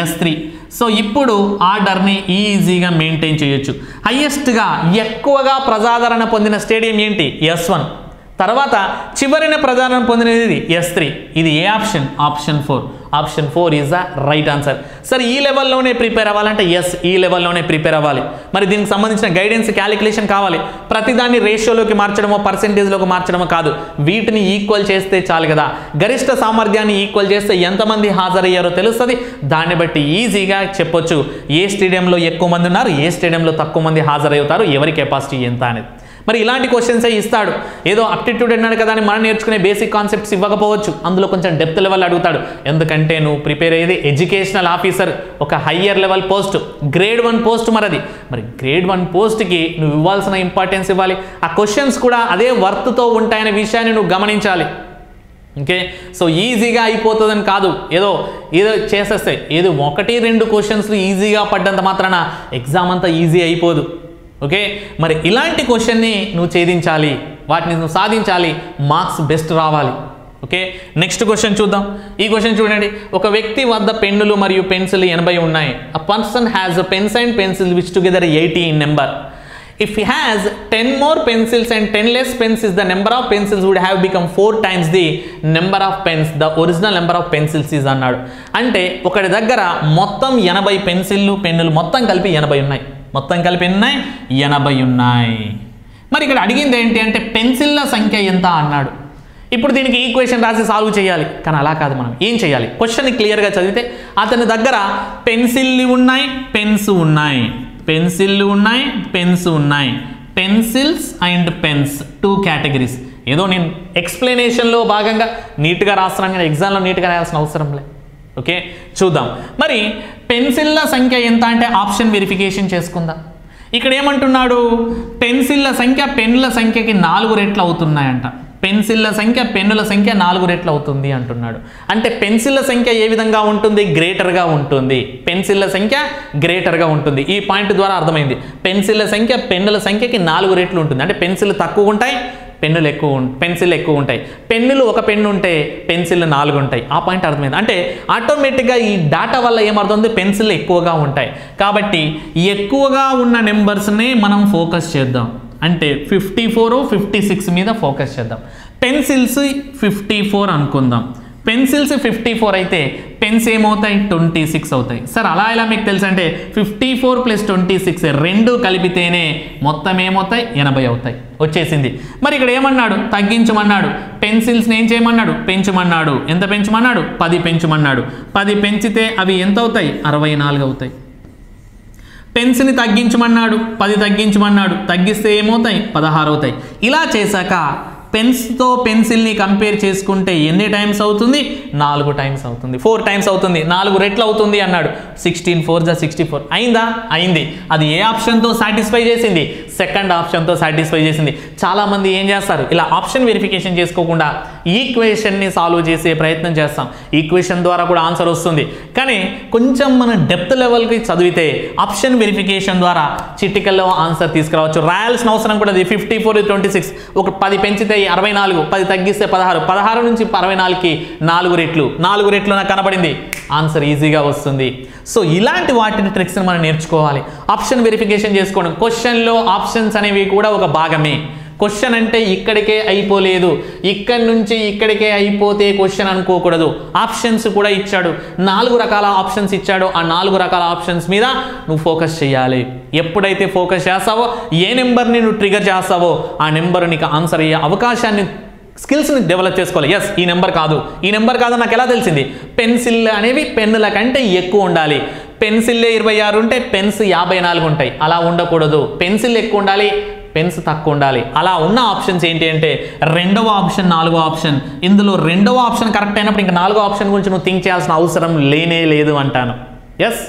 S3. సో ఇప్పుడు ఆర్డర్ని ఈజీగా మెయింటైన్ చేయొచ్చు. హైయెస్ట్గా ఎక్కువగా ప్రజాదరణ పొందిన స్టేడియం ఏంటి, S1. తర్వాత చివరిన ప్రజాదరణ పొందినది S3. ఇది ఏ option, option 4. Option 4 is the right answer. సరే ఈ లెవెల్లోనే ప్రిపేర్ అవ్వాలంటే ఎస్, ఈ లెవెల్లోనే ప్రిపేర్ అవ్వాలి. మరి దీనికి సంబంధించిన గైడెన్స్, క్యాలిక్యులేషన్ కావాలి. ప్రతిదాన్ని రేషియోలోకి మార్చడమో పర్సెంటేజ్లోకి మార్చడమో కాదు, వీటిని ఈక్వల్ చేస్తే చాలు కదా. గరిష్ట సామర్థ్యాన్ని ఈక్వల్ చేస్తే ఎంతమంది హాజరయ్యారో తెలుస్తుంది. దాన్ని బట్టి ఈజీగా చెప్పొచ్చు ఏ స్టేడియంలో ఎక్కువ మంది ఉన్నారు, ఏ స్టేడియంలో తక్కువ మంది హాజరవుతారు, ఎవరి కెపాసిటీ ఎంత అనేది. మరి ఇలాంటి క్వశ్చన్సే ఇస్తాడు. ఏదో అప్టిట్యూడ్ అన్నాడు కదా అని మనం నేర్చుకునే బేసిక్ కాన్సెప్ట్స్ ఇవ్వకపోవచ్చు, అందులో కొంచెం డెప్త్ లెవెల్ అడుగుతాడు. ఎందుకంటే నువ్వు ప్రిపేర్ అయ్యేది ఎడ్యుకేషనల్ ఆఫీసర్, ఒక higher level post, grade 1 post. మరి గ్రేడ్ 1 పోస్ట్కి నువ్వు ఇవ్వాల్సిన ఇంపార్టెన్స్ ఇవ్వాలి. ఆ క్వశ్చన్స్ కూడా అదే వర్త్తో ఉంటాయనే విషయాన్ని నువ్వు గమనించాలి. ఓకే, సో ఈజీగా అయిపోతుందని కాదు, ఏదో చేసేస్తే ఏదో 1-2 క్వశ్చన్స్ ఈజీగా పడ్డంత మాత్రాన ఎగ్జామ్ అంతా ఈజీ అయిపోదు. ఓకే, మరి ఇలాంటి క్వశ్చన్ని నువ్వు ఛేదించాలి, వాటిని నువ్వు సాధించాలి, మార్క్స్ బెస్ట్ రావాలి. ఓకే, నెక్స్ట్ క్వశ్చన్ చూద్దాం. ఈ క్వశ్చన్ చూడండి. ఒక వ్యక్తి వద్ద పెన్నులు మరియు పెన్సిల్ 80 ఉన్నాయి. A person has pens and pencil which together 80 in number. If he has 10 more pencils and 10 less pens, the number of pencils would have become 4 times the number of pens. The original number of pencils is అన్నాడు. అంటే ఒకటి దగ్గర మొత్తం 80 పెన్నులు మొత్తం కలిపి 80 ఉన్నాయి. మొత్తం కలిపి ఉన్నాయి 80 ఉన్నాయి. మరి ఇక్కడ అడిగింది ఏంటి అంటే పెన్సిల్ల సంఖ్య ఎంత అన్నాడు. ఇప్పుడు దీనికి ఈక్వేషన్ రాసి సాల్వ్ చేయాలి. కానీ అలా కాదు, మనం ఏం చేయాలి, క్వశ్చన్ క్లియర్గా చదివితే అతని దగ్గర పెన్సిల్లు ఉన్నాయి, పెన్స్ ఉన్నాయి, పెన్సిల్లు ఉన్నాయి, పెన్స్ ఉన్నాయి, పెన్సిల్స్ అండ్ పెన్స్ 2 కేటగిరీస్. ఏదో నేను ఎక్స్ప్లెనేషన్లో భాగంగా నీట్గా రాస్తున్నాను కానీ ఎగ్జామ్లో నీట్గా రాయాల్సిన అవసరం లేదు. ఓకే, చూద్దాం. మరి పెన్సిల్ల సంఖ్య ఎంత అంటే ఆప్షన్ వెరిఫికేషన్ చేసుకుందాం. ఇక్కడ ఏమంటున్నాడు, పెన్సిల్ల సంఖ్య పెన్నుల సంఖ్యకి 4 రెట్లు అవుతున్నాయంట. పెన్సిల్ల సంఖ్య పెన్నుల సంఖ్య 4 రెట్లు అవుతుంది అంటున్నాడు. అంటే పెన్సిల్ల సంఖ్య ఏ విధంగా ఉంటుంది, గ్రేటర్గా ఉంటుంది. పెన్సిల్ల సంఖ్య గ్రేటర్గా ఉంటుంది. ఈ పాయింట్ ద్వారా అర్థమైంది. పెన్సిల్ల సంఖ్య పెన్నుల సంఖ్యకి 4 రెట్లు ఉంటుంది. అంటే పెన్సిల్ తక్కువ ఉంటాయి, పెన్సిల్ ఎక్కువ ఉంటాయి. పెన్నులు ఒక పెన్ను ఉంటే పెన్సిల్ 4 ఉంటాయి. ఆ పాయింట్ అర్థమైంది. అంటే ఆటోమేటిక్గా ఈ డాటా వల్ల ఏమర్థమవుతుంది, పెన్సిల్ ఎక్కువగా ఉంటాయి. కాబట్టి ఎక్కువగా ఉన్న నెంబర్స్ని మనం ఫోకస్ చేద్దాం. అంటే 54, 56 మీద ఫోకస్ చేద్దాం. పెన్సిల్స్ 54 అనుకుందాం. పెన్సిల్స్ 54 అయితే పెన్స్ ఏమవుతాయి, 26 అవుతాయి. సార్ అలా ఎలా మీకు తెలుసు అంటే 54 + 26 2 కలిపితేనే మొత్తం ఏమవుతాయి, 80 అవుతాయి. వచ్చేసింది. మరి ఇక్కడ ఏమన్నాడు, తగ్గించమన్నాడు. పెన్సిల్స్ని ఏం చేయమన్నాడు, పెంచమన్నాడు. ఎంత పెంచమన్నాడు, 10 పెంచమన్నాడు. 10 పెంచితే అవి ఎంత అవుతాయి, 64 అవుతాయి. పెన్స్ని తగ్గించమన్నాడు, 10 తగ్గించమన్నాడు. తగ్గిస్తే ఏమవుతాయి, 16 అవుతాయి. ఇలా చేశాక పెన్స్తో పెన్సిల్ని కంపేర్ చేసుకుంటే ఎన్ని టైమ్స్ అవుతుంది, 4 టైమ్స్ అవుతుంది, 4 టైమ్స్ అవుతుంది, 4 రెట్లు అవుతుంది అన్నాడు. 16 4 64 అయిందా, అయింది. అది ఏ ఆప్షన్తో సాటిస్ఫై చేసింది, సెకండ్ ఆప్షన్తో సాటిస్ఫై చేసింది. చాలామంది ఏం చేస్తారు, ఇలా ఆప్షన్ వెరిఫికేషన్ చేసుకోకుండా ఈక్వేషన్ని సాల్వ్ చేసే ప్రయత్నం చేస్తాం. ఈక్వేషన్ ద్వారా కూడా ఆన్సర్ వస్తుంది. కానీ కొంచెం మన డెప్త్ లెవెల్కి చదివితే ఆప్షన్ వెరిఫికేషన్ ద్వారా చిటికల్లో ఆన్సర్ తీసుకురావచ్చు. రాయాల్సిన అవసరం కూడా 54 26 ఒక 10 పెంచితే 64, 10 తగ్గిస్తే 16, 16 నుంచి 64కి 4 రెట్లు, 4 రెట్లు నాకు కనబడింది, ఆన్సర్ ఈజీగా వస్తుంది. సో ఇలాంటి వాటిని ట్రిక్స్ని మనం నేర్చుకోవాలి. ఆప్షన్ వెరిఫికేషన్ చేసుకోవడం, క్వశ్చన్లో ఆప్షన్స్ అనేవి కూడా ఒక భాగమే. క్వశ్చన్ అంటే ఇక్కడికే అయిపోలేదు, ఇక్కడి నుంచి ఇక్కడికే అయిపోతే క్వశ్చన్ అనుకోకూడదు. ఆప్షన్స్ కూడా ఇచ్చాడు, 4 రకాల ఆప్షన్స్ ఇచ్చాడు. ఆ 4 రకాల ఆప్షన్స్ మీద నువ్వు ఫోకస్ చేయాలి. ఎప్పుడైతే ఫోకస్ చేస్తావో, ఏ నెంబర్ని నువ్వు ట్రిగర్ చేస్తావో ఆ నెంబర్ నీకు ఆన్సర్ అయ్యే అవకాశాన్ని, స్కిల్స్ని డెవలప్ చేసుకోవాలి. ఎస్, ఈ నెంబర్ కాదు, ఈ నెంబర్ కాదు నాకు ఎలా తెలిసింది, పెన్సిల్ అనేవి పెన్నుల కంటే ఎక్కువ ఉండాలి. పెన్సిల్లే 26 ఉంటే పెన్స్ 54 ఉంటాయి. అలా ఉండకూడదు. పెన్సిల్ ఎక్కువ ఉండాలి, పెన్స్ తక్కువ ఉండాలి. అలా ఉన్న ఆప్షన్స్ ఏంటి అంటే రెండవ ఆప్షన్, 4వ ఆప్షన్. ఇందులో రెండవ ఆప్షన్ కరెక్ట్ అయినప్పుడు ఇంకా 4వ ఆప్షన్ గురించి నువ్వు థింక్ చేయాల్సిన అవసరం లేనే లేదు అంటాను. Yes,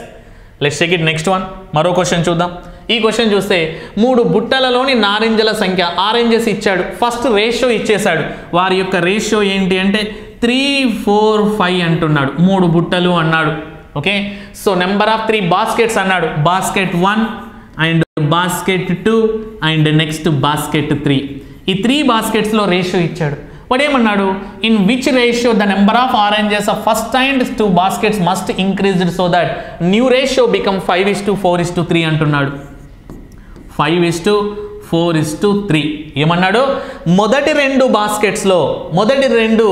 let's take it next one. మరో క్వశ్చన్ చూద్దాం. ఈ క్వశ్చన్ చూస్తే 3 బుట్టలలోని నారింజల సంఖ్య, ఆరెంజెస్ ఇచ్చాడు. ఫస్ట్ రేషియో ఇచ్చేశాడు. వారి యొక్క రేషియో ఏంటి అంటే 3 4 5 అంటున్నాడు. 3 బుట్టలు అన్నాడు. Okay, so number of 3 baskets అన్నాడు. Basket 1 and basket 2 and next basket 3. ఈ 3 బాస్కెట్స్లో రేషియో ఇచ్చాడు. వాడు ఏమన్నాడు, in which ratio the number of oranges of first and 2 baskets must increased so that new ratio become 5:4:3 అంటున్నాడు. 5:4:3 ఏమన్నాడు, మొదటి 2 బాస్కెట్స్లో, మొదటి 2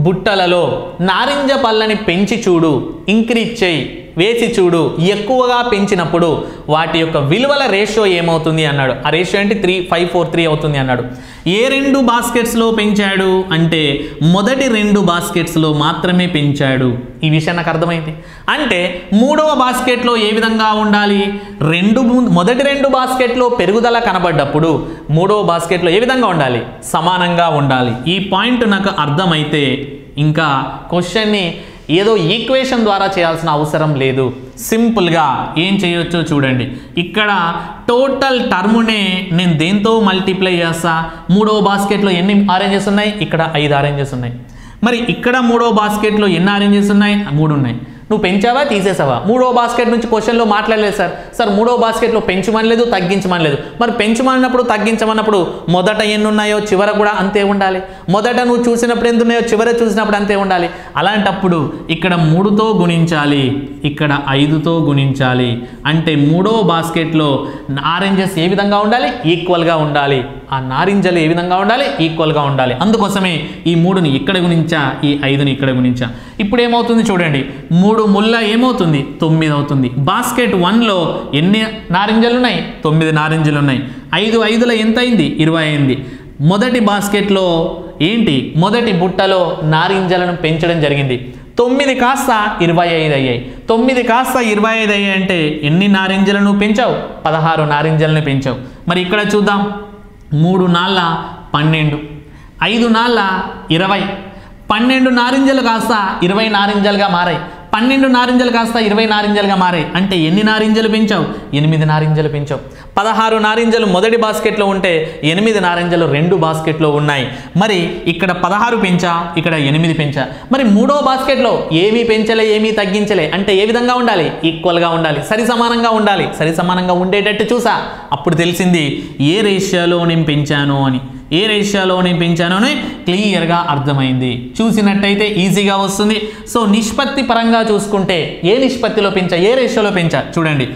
బుట్టలలో నారింజ పళ్ళని పెంచి చూడు, ఇంక్రీజ్ చేయి. వేసి చూడు, ఎక్కువగా పెంచినప్పుడు వాటి యొక్క విలువల రేషియో ఏమవుతుంది అన్నాడు. ఆ రేషియో అంటే 543 అవుతుంది అన్నాడు. ఏ 2 బాస్కెట్స్లో పెంచాడు అంటే మొదటి 2 బాస్కెట్స్లో మాత్రమే పెంచాడు. ఈ విషయం నాకు అర్థమైంది. అంటే మూడవ బాస్కెట్లో ఏ విధంగా ఉండాలి, మొదటి 2 బాస్కెట్లో పెరుగుదల కనబడ్డప్పుడు మూడవ బాస్కెట్లో ఏ విధంగా ఉండాలి, సమానంగా ఉండాలి. ఈ పాయింట్ నాకు అర్థమైతే ఇంకా క్వశ్చన్ని ఏదో ఈక్వేషన్ ద్వారా చేయాల్సిన అవసరం లేదు. సింపుల్గా ఏం చేయొచ్చో చూడండి. ఇక్కడ టోటల్ టర్మునే నేను దేంతో మల్టిప్లై చేస్తా, మూడవ బాస్కెట్లో ఎన్ని ఆరెంజెస్ ఉన్నాయి, ఇక్కడ 5 ఆరెంజెస్ ఉన్నాయి. మరి ఇక్కడ మూడవ బాస్కెట్లో ఎన్ని ఆరెంజెస్ ఉన్నాయి, 3 ఉన్నాయి. నువ్వు పెంచావా తీసేసావా? మూడో బాస్కెట్ నుంచి క్వశ్చన్లో మాట్లాడలేదు సార్ మూడో బాస్కెట్లో పెంచమనలేదు తగ్గించమనలేదు. మరి పెంచమన్నప్పుడు తగ్గించమన్నప్పుడు మొదట ఎన్ని ఉన్నాయో చివర కూడా అంతే ఉండాలి. మొదట నువ్వు చూసినప్పుడు ఎంత ఉన్నాయో చివర చూసినప్పుడు అంతే ఉండాలి. అలాంటప్పుడు ఇక్కడ 3తో గుణించాలి, ఇక్కడ 5తో గుణించాలి. అంటే మూడో బాస్కెట్లో ఆరెంజెస్ ఏ విధంగా ఉండాలి, ఈక్వల్గా ఉండాలి. ఆ నారింజలు ఏ విధంగా ఉండాలి, ఈక్వల్గా ఉండాలి. అందుకోసమే ఈ 3ని ఇక్కడ గుణించా, ఈ 5ని ఇక్కడ గుణించా. ఇప్పుడు ఏమవుతుంది చూడండి, 3 ముళ్ళ ఏమవుతుంది, 9 అవుతుంది. బాస్కెట్ 1లో ఎన్ని నారింజలు ఉన్నాయి, 9 నారింజలు ఉన్నాయి. 5 5ల ఎంత అయింది, 20 అయింది. మొదటి బాస్కెట్లో ఏంటి, మొదటి బుట్టలో నారింజలను పెంచడం జరిగింది. 9 కాస్త 25 అయ్యాయి. 9 కాస్త 25 అయ్యాయి అంటే ఎన్ని నారింజలను పెంచావు, 16 నారింజలను పెంచావు. మరి ఇక్కడ చూద్దాం, 3 నాళ్ళ 12, 5 నాళ్ళ 20, 12 నారింజలు కాస్త 20 నారింజలుగా మారాయి. 12 నారింజలు కాస్త 20 నారింజలుగా మారాయి. అంటే ఎన్ని నారింజలు పెంచావు, 8 నారింజలు పెంచావు. 16 నారింజలు మొదటి బాస్కెట్లో ఉంటే 8 నారింజలు 2 బాస్కెట్లో ఉన్నాయి. మరి ఇక్కడ 16 పెంచా, ఇక్కడ 8 పెంచా. మరి మూడో బాస్కెట్లో ఏమీ పెంచలే, ఏమీ తగ్గించలే. అంటే ఏ విధంగా ఉండాలి, ఈక్వల్గా ఉండాలి, సరి సమానంగా ఉండాలి. సరి సమానంగా ఉండేటట్టు చూసా. అప్పుడు తెలిసింది ఏ రేషియోలో నేను పెంచాను అని. ఏ రేషియోలో నేను పెంచాను అని క్లియర్గా అర్థమైంది. చూసినట్టయితే ఈజీగా వస్తుంది. సో నిష్పత్తి పరంగా చూసుకుంటే ఏ నిష్పత్తిలో పెంచా, ఏ రేషియోలో పెంచా చూడండి.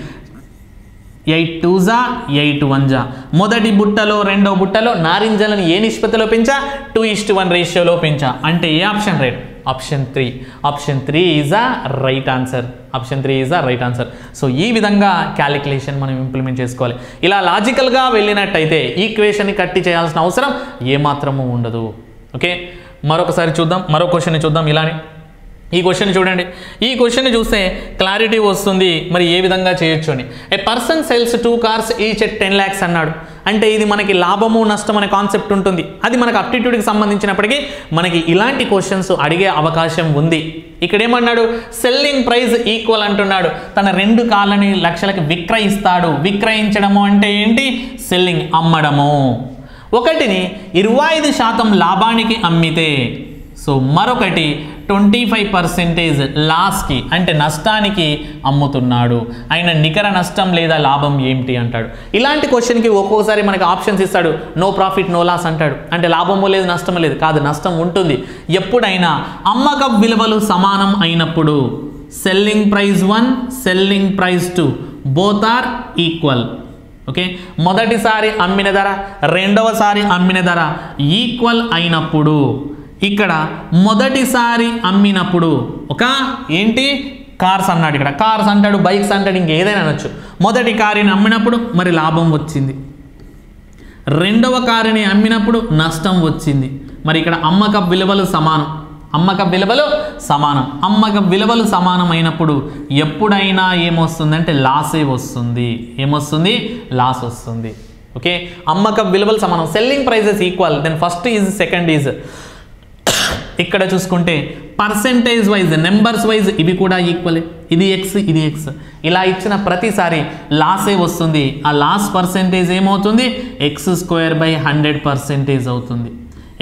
8 2 8 1 మొదటి బుట్టలో రెండో బుట్టలో నారింజలను ఏ నిష్పత్తిలో పెంచా, 2:1 రేషియోలో పెంచా. అంటే ఏ option right, option 3. Option 3 is a right answer. Option 3 is a right answer. So ఈ విధంగా క్యాలిక్యులేషన్ మనం ఇంప్లిమెంట్ చేసుకోవాలి. ఇలా లాజికల్గా వెళ్ళినట్టయితే ఈక్వేషన్ని కట్టి చేయాల్సిన అవసరం ఏమాత్రము ఉండదు. ఓకే, మరొకసారి చూద్దాం, మరో క్వశ్చన్ని చూద్దాం. ఇలానే ఈ క్వశ్చన్ చూడండి. ఈ క్వశ్చన్ చూస్తే క్లారిటీ వస్తుంది మరి ఏ విధంగా చేయొచ్చు అని. A person sells 2 cars each at 10 lakhs అన్నాడు. అంటే ఇది మనకి లాభము నష్టం అనే కాన్సెప్ట్ ఉంటుంది. అది మనకు అప్టిట్యూడ్కి సంబంధించినప్పటికీ మనకి ఇలాంటి క్వశ్చన్స్ అడిగే అవకాశం ఉంది. ఇక్కడ ఏమన్నాడు, సెల్లింగ్ ప్రైస్ ఈక్వల్ అంటున్నాడు. తన 2 కార్లని లక్షలకి విక్రయిస్తాడు. విక్రయించడము అంటే ఏంటి, సెల్లింగ్ అమ్మడము. ఒకటిని 25% లాభానికి అమ్మితే, సో మరొకటి 25% లాస్కి అంటే నష్టానికి అమ్ముతున్నాడు. ఆయన నికర నష్టం లేదా లాభం ఏమిటి అంటాడు. ఇలాంటి క్వశ్చన్కి ఒక్కొక్కసారి మనకి ఆప్షన్స్ ఇస్తాడు. నో ప్రాఫిట్ నో లాస్ అంటాడు. అంటే లాభము లేదు నష్టం లేదు, కాదు నష్టం ఉంటుంది. ఎప్పుడైనా అమ్మక విలువలు సమానం అయినప్పుడు selling price 1 selling price 2 both are equal. Okay, మొదటిసారి అమ్మిన ధర రెండవసారి అమ్మిన ధర ఈక్వల్ అయినప్పుడు, ఇక్కడ మొదటిసారి అమ్మినప్పుడు ఒక ఏంటి కార్స్ అన్నాడు, ఇక్కడ కార్స్ అంటాడు, బైక్స్ అంటాడు, ఇంకేదైనా అనొచ్చు. మొదటి కారుని అమ్మినప్పుడు మరి లాభం వచ్చింది, రెండవ కారుని అమ్మినప్పుడు నష్టం వచ్చింది. మరి ఇక్కడ అమ్మక విలువలు సమానం, అమ్మక విలువలు సమానం. అమ్మక విలువలు సమానం అయినప్పుడు ఎప్పుడైనా ఏమొస్తుందంటే లాసే వస్తుంది. ఏమొస్తుంది, లాస్ వస్తుంది. ఓకే, అమ్మక విలువలు సమానం, selling prices equal, then first is second is. ఇక్కడ చూసుకుంటే పర్సెంటేజ్ వైజ్ నెంబర్స్ వైజ్ ఇవి కూడా ఈక్వలే. ఇది ఎక్స్ ఇది ఎక్స్. ఇలా ఇచ్చిన ప్రతిసారి లాసే వస్తుంది. ఆ లాస్ పర్సెంటేజ్ ఏమవుతుంది, x²/100% అవుతుంది.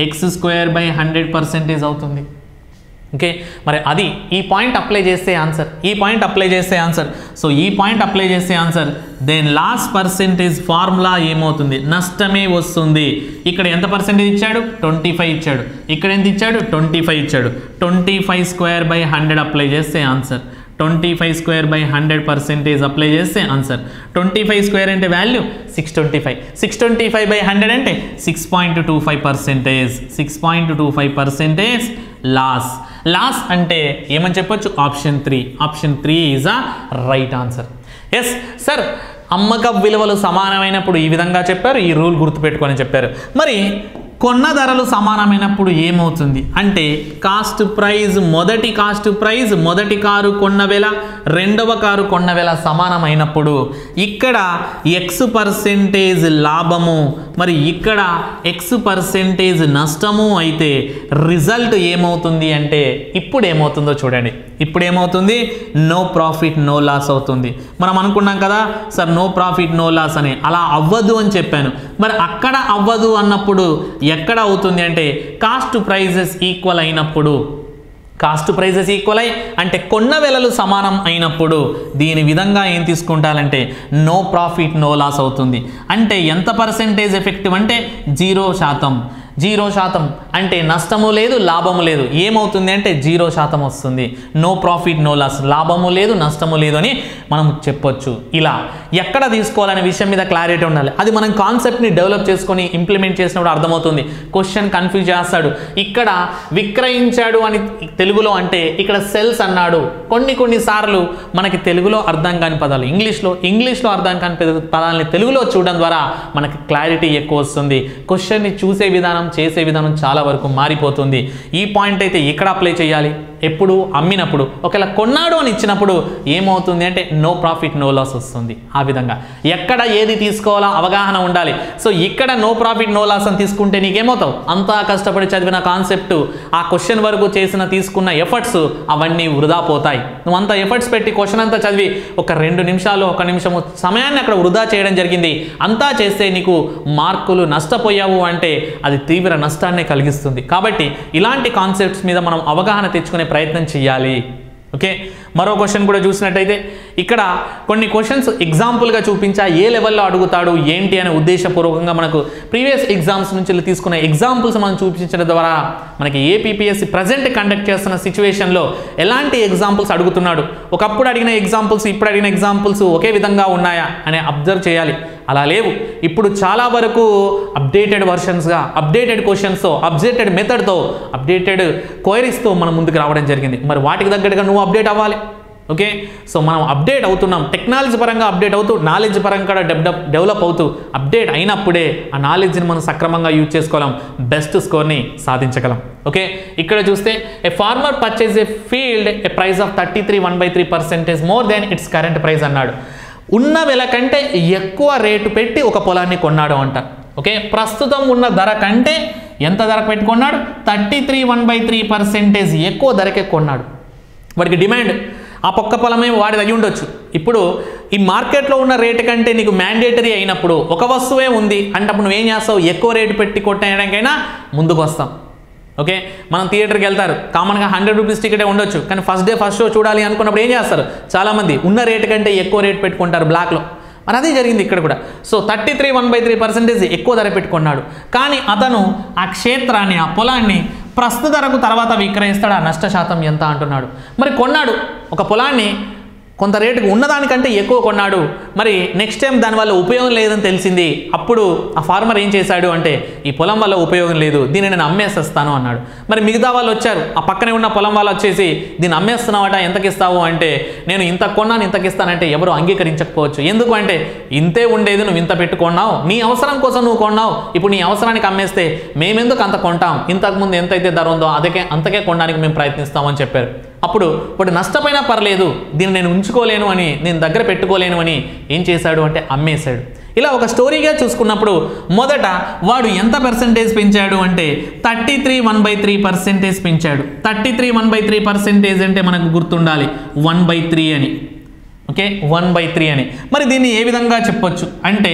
x²/100% అవుతుంది. ఓకే, మరి అది ఈ పాయింట్ అప్లై చేస్తే ఆన్సర్, ఈ పాయింట్ అప్లై చేస్తే ఆన్సర్. సో ఈ పాయింట్ అప్లై చేస్తే answer. Then loss percentage formula ఏమవుతుంది, నష్టమే వస్తుంది. ఇక్కడ ఎంత పర్సెంటేజ్ ఇచ్చాడు, 25 ఇచ్చాడు. ఇక్కడ ఎంత ఇచ్చాడు, 25 ఇచ్చాడు. 25²/100 అప్లై చేస్తే ఆన్సర్. 25²/100% అప్లై చేస్తే ఆన్సర్. 25² అంటే వాల్యూ 625. 625/100 అంటే 6.25%. 6.25% లాస్. లాస్ అంటే ఏమని చెప్పొచ్చు? Option 3. Option 3 is a right answer. Yes sir, అమ్మకం విలువలు సమానమైనప్పుడు ఈ విధంగా చెప్పారు, ఈ రూల్ గుర్తుపెట్టుకొని చెప్పారు. మరి కొన్న ధరలు సమానమైనప్పుడు ఏమవుతుంది అంటే కాస్ట్ ప్రైజ్, మొదటి కాస్ట్ ప్రైజ్, మొదటి కారు కొన్న వెల, రెండవ కారు కొన్న వెల సమానమైనప్పుడు ఇక్కడ X% లాభము, మరి ఇక్కడ X% నష్టము అయితే రిజల్ట్ ఏమవుతుంది అంటే ఇప్పుడు ఏమవుతుందో చూడండి. ఇప్పుడు ఏమవుతుంది? నో ప్రాఫిట్ నో లాస్ అవుతుంది. మనం అనుకున్నాం కదా sir no profit no loss అని, అలా అవ్వదు అని చెప్పాను. మరి అక్కడ అవ్వదు అన్నప్పుడు ఎక్కడ అవుతుంది అంటే కాస్ట్ ప్రైజెస్ ఈక్వల్ అయినప్పుడు, కాస్ట్ ప్రైజెస్ ఈక్వల్ అయి అంటే కొన్న వెలలు సమానం అయినప్పుడు దీని విధంగా ఏం తీసుకుంటారంటే నో ప్రాఫిట్ నో లాస్ అవుతుంది. అంటే ఎంత పర్సెంటేజ్ ఎఫెక్టివ్ అంటే 0%. 0% అంటే నష్టము లేదు లాభము లేదు. ఏమవుతుంది అంటే 0% వస్తుంది. నో ప్రాఫిట్ నో లాస్, లాభము లేదు నష్టము లేదు అని మనం చెప్పొచ్చు. ఇలా ఎక్కడ తీసుకోవాలనే విషయం మీద క్లారిటీ ఉండాలి. అది మనం కాన్సెప్ట్ని డెవలప్ చేసుకొని ఇంప్లిమెంట్ చేసినప్పుడు అర్థమవుతుంది. క్వశ్చన్ కన్ఫ్యూజ్ చేస్తాడు. ఇక్కడ విక్రయించాడు అని తెలుగులో అంటే ఇక్కడ సెల్స్ అన్నాడు. కొన్నిసార్లు మనకి తెలుగులో అర్థం కాని పదాలు ఇంగ్లీష్లో అర్థం కాని పదాలని తెలుగులో చూడడం ద్వారా మనకి క్లారిటీ ఎక్కువ వస్తుంది. క్వశ్చన్ని చూసే విధానం, చేసే విధానం చాలా వరకు మారిపోతుంది. ఈ పాయింట్ అయితే ఇక్కడ అప్లై చేయాలి. ఎప్పుడు అమ్మినప్పుడు, ఒకవేళ కొన్నాడు అని ఇచ్చినప్పుడు ఏమవుతుంది అంటే నో ప్రాఫిట్ నో లాస్ వస్తుంది. ఆ విధంగా ఎక్కడ ఏది తీసుకోవాలో అవగాహన ఉండాలి. సో ఇక్కడ నో ప్రాఫిట్ నో లాస్ అని తీసుకుంటే నీకేమవుతావు? అంతా కష్టపడి చదివిన కాన్సెప్ట్, ఆ క్వశ్చన్ వరకు తీసుకున్న ఎఫర్ట్స్ అవన్నీ వృధా పోతాయి. నువ్వు అంత ఎఫర్ట్స్ పెట్టి క్వశ్చన్ అంతా చదివి ఒక 2 నిమిషాలు 1 నిమిషము సమయాన్ని అక్కడ వృధా చేయడం జరిగింది. అంతా చేస్తే నీకు మార్కులు నష్టపోయావు అంటే అది తీవ్ర నష్టాన్ని కలిగిస్తుంది. కాబట్టి ఇలాంటి కాన్సెప్ట్స్ మీద మనం అవగాహన తెచ్చుకునే ప్రయత్నం చేయాలి. ఓకే, మరో క్వశ్చన్ కూడా చూసినట్టయితే ఇక్కడ కొన్ని క్వశ్చన్స్ ఎగ్జాంపుల్గా చూపించా, ఏ లెవెల్లో అడుగుతాడు ఏంటి అనే ఉద్దేశపూర్వకంగా మనకు ప్రీవియస్ ఎగ్జామ్స్ నుంచి తీసుకున్న ఎగ్జాంపుల్స్ మనం చూపించడం ద్వారా మనకి ఏపీపీఎస్సీ ప్రజెంట్ కండక్ట్ చేస్తున్న సిచ్యువేషన్లో ఎలాంటి ఎగ్జాంపుల్స్ అడుగుతున్నాడు, ఒకప్పుడు అడిగిన ఎగ్జాంపుల్స్ ఇప్పుడు అడిగిన ఎగ్జాంపుల్స్ ఒకే విధంగా ఉన్నాయా అని అబ్జర్వ్ చేయాలి. అలా లేవు. ఇప్పుడు చాలా వరకు అప్డేటెడ్ వర్షన్స్గా, అప్డేటెడ్ క్వశ్చన్స్తో, అప్డేటెడ్ మెథడ్తో, అప్డేటెడ్ క్వైరీస్తో మనం ముందుకు రావడం జరిగింది. మరి వాటికి తగ్గట్టుగా నువ్వు అప్డేట్ అవ్వాలి. ఓకే, సో మనం అప్డేట్ అవుతున్నాం, టెక్నాలజీ పరంగా అప్డేట్ అవుతూ, నాలెడ్జ్ పరంగా కూడా డెవలప్ అవుతూ, అప్డేట్ అయినప్పుడే ఆ నాలెడ్జ్ని మనం సక్రమంగా యూజ్ చేసుకోగలం, బెస్ట్ స్కోర్ని సాధించగలం. ఓకే, ఇక్కడ చూస్తే a farmer purchase a field a price of 33.13% more than its current price అన్నాడు. ఉన్న వెల కంటే ఎక్కువ రేటు పెట్టి ఒక పొలాన్ని కొన్నాడు అంట. ఓకే, ప్రస్తుతం ఉన్న ధర కంటే ఎంత ధర పెట్టి కొన్నాడు? 33.13% ఎక్కువ ధరకే కొన్నాడు. వాడికి డిమాండ్ ఆ పక్క పొలమే వాడిది అయ్యి ఉండొచ్చు. ఇప్పుడు ఈ మార్కెట్లో ఉన్న రేటు కంటే నీకు మ్యాండేటరీ అయినప్పుడు ఒక వస్తువే ఉంది అంటే అప్పుడు నువ్వేం చేస్తావు? ఎక్కువ రేటు పెట్టి కొట్టేయడానికైనా ముందుకు వస్తాం. ఓకే, మనం థియేటర్కి వెళ్తారు, కామన్గా 100 రూపీస్ టికెటే ఉండొచ్చు, కానీ ఫస్ట్ డే ఫస్ట్ షో చూడాలి అనుకున్నప్పుడు ఏం చేస్తారు? చాలామంది ఉన్న రేటు కంటే ఎక్కువ రేటు పెట్టుకుంటారు బ్లాక్లో. మరి అదే జరిగింది ఇక్కడ కూడా. సో 33.13% ఎక్కువ ధర పెట్టుకున్నాడు. కానీ అతను ఆ క్షేత్రాన్ని, ఆ పొలాన్ని ప్రస్తుత ధరకు తర్వాత విక్రయిస్తాడు. ఆ నష్ట శాతం ఎంత అంటున్నాడు. మరి కొన్నాడు ఒక పొలాన్ని, కొంత రేటుకు ఉన్నదానికంటే ఎక్కువ కొన్నాడు. మరి నెక్స్ట్ టైం దానివల్ల ఉపయోగం లేదని తెలిసింది. అప్పుడు ఆ ఫార్మర్ ఏం చేశాడు అంటే ఈ పొలం వల్ల ఉపయోగం లేదు, దీన్ని నేను అమ్మేసేస్తాను అన్నాడు. మరి మిగతా వాళ్ళు వచ్చారు, ఆ పక్కనే ఉన్న పొలం వాళ్ళు వచ్చేసి దీన్ని అమ్మేస్తున్నావట, ఎంతకిస్తావు అంటే నేను ఇంత కొన్నాను ఇంతకిస్తానంటే ఎవరు అంగీకరించకపోవచ్చు. ఎందుకు అంటే ఇంతే ఉండేది, నువ్వు ఇంత పెట్టుకున్నావు, నీ అవసరం కోసం నువ్వు కొన్నావు, ఇప్పుడు నీ అవసరానికి అమ్మేస్తే మేమెందుకు అంత కొంటాం, ఇంతకుముందు ఎంతైతే ధర ఉందో అంతకే కొనడానికి మేము ప్రయత్నిస్తామని చెప్పారు. అప్పుడు వాడు నష్టపోయినా పర్లేదు, దీన్ని నేను ఉంచుకోలేను అని, నేను దగ్గర పెట్టుకోలేను అని ఏం చేశాడు అంటే అమ్మేశాడు. ఇలా ఒక స్టోరీగా చూసుకున్నప్పుడు మొదట వాడు ఎంత పర్సెంటేజ్ పెంచాడు అంటే 33.13% పెంచాడు. 33.13% అంటే మనకు గుర్తుండాలి 1/3 అని. ఓకే, 1/3 అని. మరి దీన్ని ఏ విధంగా చెప్పొచ్చు అంటే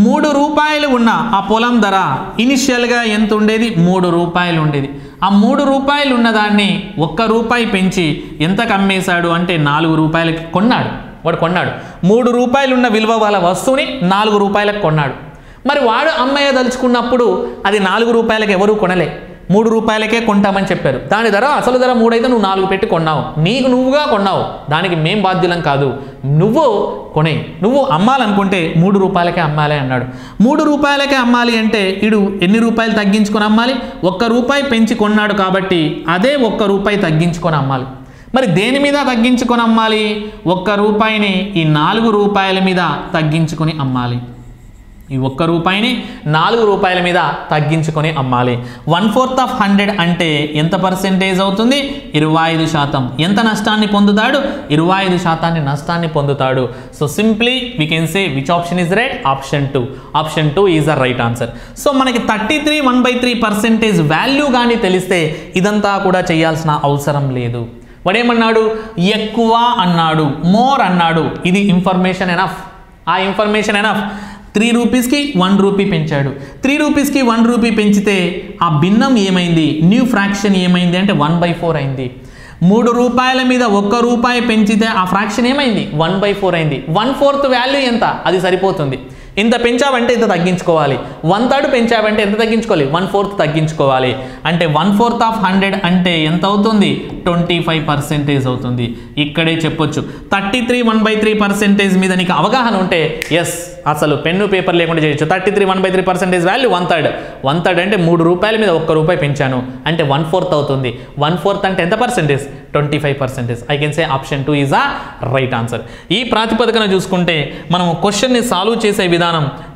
3 రూపాయలు ఉన్న ఆ పొలం ధర ఇనిషియల్గా ఎంత ఉండేది? 3 రూపాయలు ఉండేది. ఆ 3 రూపాయలు ఉన్నదాన్ని 1 రూపాయి పెంచి ఎంతకు అమ్మేశాడు అంటే 4 రూపాయలకి కొన్నాడు. వాడు కొన్నాడు 3 రూపాయలు ఉన్న విలువ వాళ్ళ వస్తువుని 4 రూపాయలకు కొన్నాడు. మరి వాడు అమ్మేయదలుచుకున్నప్పుడు అది 4 రూపాయలకు ఎవరూ కొనలే, 3 రూపాయలకే కొంటామని చెప్పారు. దాని ధర అసలు ధర 3 అయితే నువ్వు 4 పెట్టి కొన్నావు, నీకు నువ్వుగా కొన్నావు, దానికి మేం బాధ్యులం కాదు. నువ్వు కొనే, నువ్వు అమ్మాలనుకుంటే 3 రూపాయలకే అమ్మాలి అన్నాడు. 3 రూపాయలకే అమ్మాలి అంటే ఇడు ఎన్ని రూపాయలు తగ్గించుకొని అమ్మాలి? 1 రూపాయి పెంచి కొన్నాడు కాబట్టి అదే 1 రూపాయి తగ్గించుకొని అమ్మాలి. మరి దేని మీద తగ్గించుకొని అమ్మాలి? 1 రూపాయిని ఈ 4 రూపాయల మీద తగ్గించుకొని అమ్మాలి. ఈ 1 రూపాయిని 4 రూపాయల మీద తగ్గించుకొని అమ్మాలి. 1/4 ఆఫ్ 100 అంటే ఎంత పర్సెంటేజ్ అవుతుంది? 25%. ఎంత నష్టాన్ని పొందుతాడు? 25% నష్టాన్ని పొందుతాడు. So simply we can say which option is right? Option 2. Option 2 is the right answer. So మనకి 33 1/3% వాల్యూ కానీ తెలిస్తే ఇదంతా కూడా చేయాల్సిన అవసరం లేదు. వాడేమన్నాడు? ఎక్కువ అన్నాడు, మోర్ అన్నాడు. ఇది ఇన్ఫర్మేషన్ ఎనఫ్. ఆ ఇన్ఫర్మేషన్ ఎనఫ్. 3 రూపీస్కి 1 రూపీ పెంచాడు. 3 రూపీస్కి 1 రూపీ పెంచితే ఆ భిన్నం ఏమైంది? న్యూ ఫ్రాక్షన్ ఏమైంది అంటే 1/4 అయింది. 3 రూపాయల మీద 1 రూపాయి పెంచితే ఆ ఫ్రాక్షన్ ఏమైంది? 1/4 అయింది. 1/4 వాల్యూ ఎంత? అది సరిపోతుంది. ఇంత పెంచావంటే ఇంత తగ్గించుకోవాలి. 1/3 పెంచావంటే ఎంత తగ్గించుకోవాలి? 1/4 తగ్గించుకోవాలి. అంటే 1/4 ఆఫ్ 100 అంటే ఎంత అవుతుంది? 25% అవుతుంది. ఇక్కడే చెప్పొచ్చు 33 1/3% మీద నీకు అవగాహన ఉంటే ఎస్ అసలు పెన్ను పేపర్ లేకుండా చేయొచ్చు. 33 1/3% వాల్యూ 1/3. 1/3 అంటే 3 రూపాయల మీద 1 రూపాయి పెంచాను అంటే 1/4 అవుతుంది. 1/4 అంటే ఎంత percentage? 25%. I can say option 2 is ఆ రైట్ ఆన్సర్. ఈ ప్రాతిపదికన చూసుకుంటే మనం క్వశ్చన్ని సాల్వ్ చేసే విధానం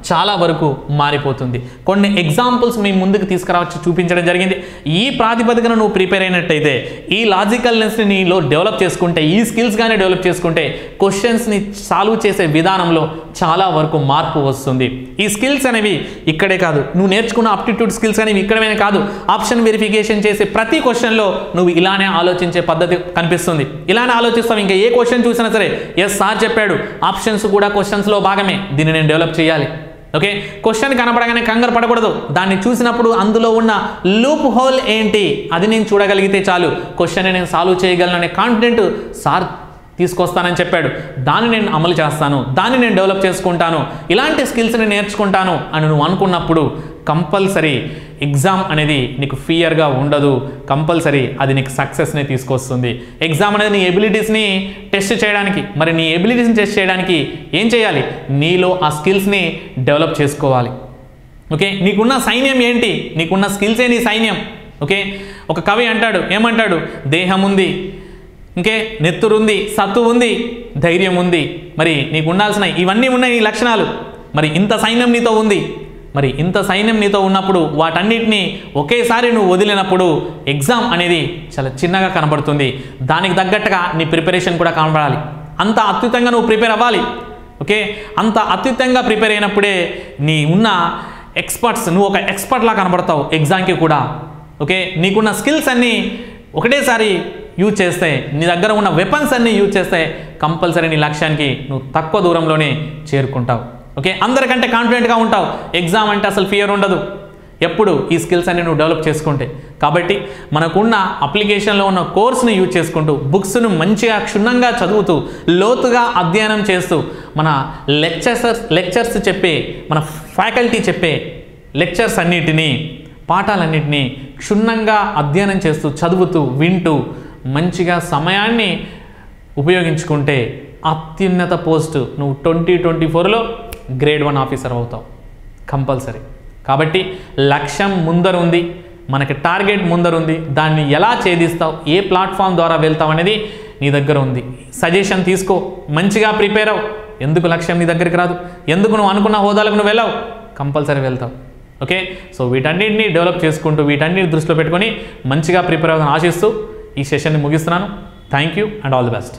చాలా వరకు మారిపోతుంది. కొన్ని ఎగ్జాంపుల్స్ మీ ముందుకు తీసుకురావచ్చు, చూపించడం జరిగింది. ఈ ప్రాతిపదికన నువ్వు ప్రిపేర్ అయినట్టయితే, ఈ లాజికల్నెస్ని నీలో డెవలప్ చేసుకుంటే, ఈ స్కిల్స్ కానీ డెవలప్ చేసుకుంటే క్వశ్చన్స్ని సాల్వ్ చేసే విధానంలో చాలా వరకు మార్పు వస్తుంది. ఈ స్కిల్స్ అనేవి ఇక్కడే కాదు, నువ్వు నేర్చుకున్న అప్టిట్యూడ్ స్కిల్స్ అనేవి ఇక్కడనే కాదు, ఆప్షన్ వెరిఫికేషన్ చేసే ప్రతి క్వశ్చన్లో నువ్వు ఇలానే ఆలోచించే పద్ధతి కనిపిస్తుంది. ఇలానే ఆలోచిస్తావు. ఇంకా ఏ క్వశ్చన్ చూసినా సరే ఎస్ సార్ చెప్పాడు, ఆప్షన్స్ కూడా క్వశ్చన్స్లో భాగమే, దీన్ని నేను డెవలప్ చేయాలి. ఓకే, క్వశ్చన్ కనపడగానే కంగారు పడకూడదు. దాన్ని చూసినప్పుడు అందులో ఉన్న లూప్ హోల్ ఏంటి అది నేను చూడగలిగితే చాలు, క్వశ్చన్ నేను సాల్వ్ చేయగలను అనే కాన్ఫిడెంట్ సార్ తీసుకొస్తానని చెప్పాడు. దాన్ని నేను అమలు చేస్తాను, దాన్ని నేను డెవలప్ చేసుకుంటాను, ఇలాంటి స్కిల్స్ని నేర్చుకుంటాను అని నువ్వు అనుకున్నప్పుడు కంపల్సరీ ఎగ్జామ్ అనేది నీకు ఫియర్గా ఉండదు. కంపల్సరీ అది నీకు సక్సెస్ని తీసుకొస్తుంది. ఎగ్జామ్ అనేది నీ ఎబిలిటీస్ని టెస్ట్ చేయడానికి, మరి నీ ఎబిలిటీస్ని టెస్ట్ చేయడానికి ఏం చేయాలి? నీలో ఆ స్కిల్స్ని డెవలప్ చేసుకోవాలి. ఓకే, నీకున్న సైన్యం ఏంటి? నీకున్న స్కిల్సే నీ సైన్యం. ఓకే, ఒక కవి అంటాడు, ఏమంటాడు? దేహం ఉంది, ఇంకే నెత్తురుంది, సత్తు ఉంది, ధైర్యం ఉంది. మరి నీకు ఉండాల్సిన ఇవన్నీ ఉన్నాయి నీ లక్షణాలు. మరి ఇంత సైన్యం నీతో ఉంది. మరి ఇంత సైన్యం నీతో ఉన్నప్పుడు వాటన్నిటినీ ఒకేసారి నువ్వు వదిలినప్పుడు ఎగ్జామ్ అనేది చాలా చిన్నగా కనబడుతుంది. దానికి తగ్గట్టుగా నీ ప్రిపరేషన్ కూడా కనబడాలి. అంత అత్యుతంగా నువ్వు ప్రిపేర్ అవ్వాలి. ఓకే, అంత అత్యుతంగా ప్రిపేర్ అయినప్పుడే నీ ఉన్న ఎక్స్పర్ట్స్, నువ్వు ఒక ఎక్స్పర్ట్లా కనబడతావు ఎగ్జామ్కి కూడా. ఓకే, నీకున్న స్కిల్స్ అన్నీ ఒకటేసారి యూజ్ చేస్తే, నీ దగ్గర ఉన్న వెపన్స్ అన్నీ యూజ్ చేస్తే కంపల్సరీ నీ లక్ష్యానికి నువ్వు తక్కువ దూరంలోనే చేరుకుంటావు. ఓకే, అందరికంటే కాన్ఫిడెంట్గా ఉంటావు. ఎగ్జామ్ అంటే అసలు ఫియర్ ఉండదు ఎప్పుడు ఈ స్కిల్స్ అన్ని నువ్వు డెవలప్ చేసుకుంటే. కాబట్టి మనకున్న అప్లికేషన్లో ఉన్న కోర్స్ని యూజ్ చేసుకుంటూ, బుక్స్ను మంచిగా క్షుణ్ణంగా చదువుతూ, లోతుగా అధ్యయనం చేస్తూ, మన లెక్చర్స్ చెప్పే, మన ఫ్యాకల్టీ చెప్పే లెక్చర్స్ అన్నిటినీ, పాఠాలన్నింటినీ క్షుణ్ణంగా అధ్యయనం చేస్తూ, చదువుతూ, వింటూ మంచిగా సమయాన్ని ఉపయోగించుకుంటే అత్యున్నత పోస్టు నువ్వు 2024లో గ్రేడ్ 1 ఆఫీసర్ అవుతావు కంపల్సరీ. కాబట్టి లక్ష్యం ముందరుంది, మనకి టార్గెట్ ముందరుంది. దాన్ని ఎలా ఛేదిస్తావు, ఏ ప్లాట్ఫామ్ ద్వారా వెళ్తావు అనేది నీ దగ్గర ఉంది. సజెషన్ తీసుకో, మంచిగా ప్రిపేర్ అవ్వు. ఎందుకు లక్ష్యం నీ దగ్గరికి రాదు? ఎందుకు నువ్వు అనుకున్న హోదాలకు నువ్వు వెళ్ళావు? కంపల్సరీ వెళ్తావు. ఓకే, సో వీటన్నిటిని డెవలప్ చేసుకుంటూ, వీటన్నిటిని దృష్టిలో పెట్టుకొని మంచిగా ప్రిపేర్ అవ్వాలని ఆశిస్తూ ఈ సెషన్ని ముగిస్తున్నాను. Thank you and all the best.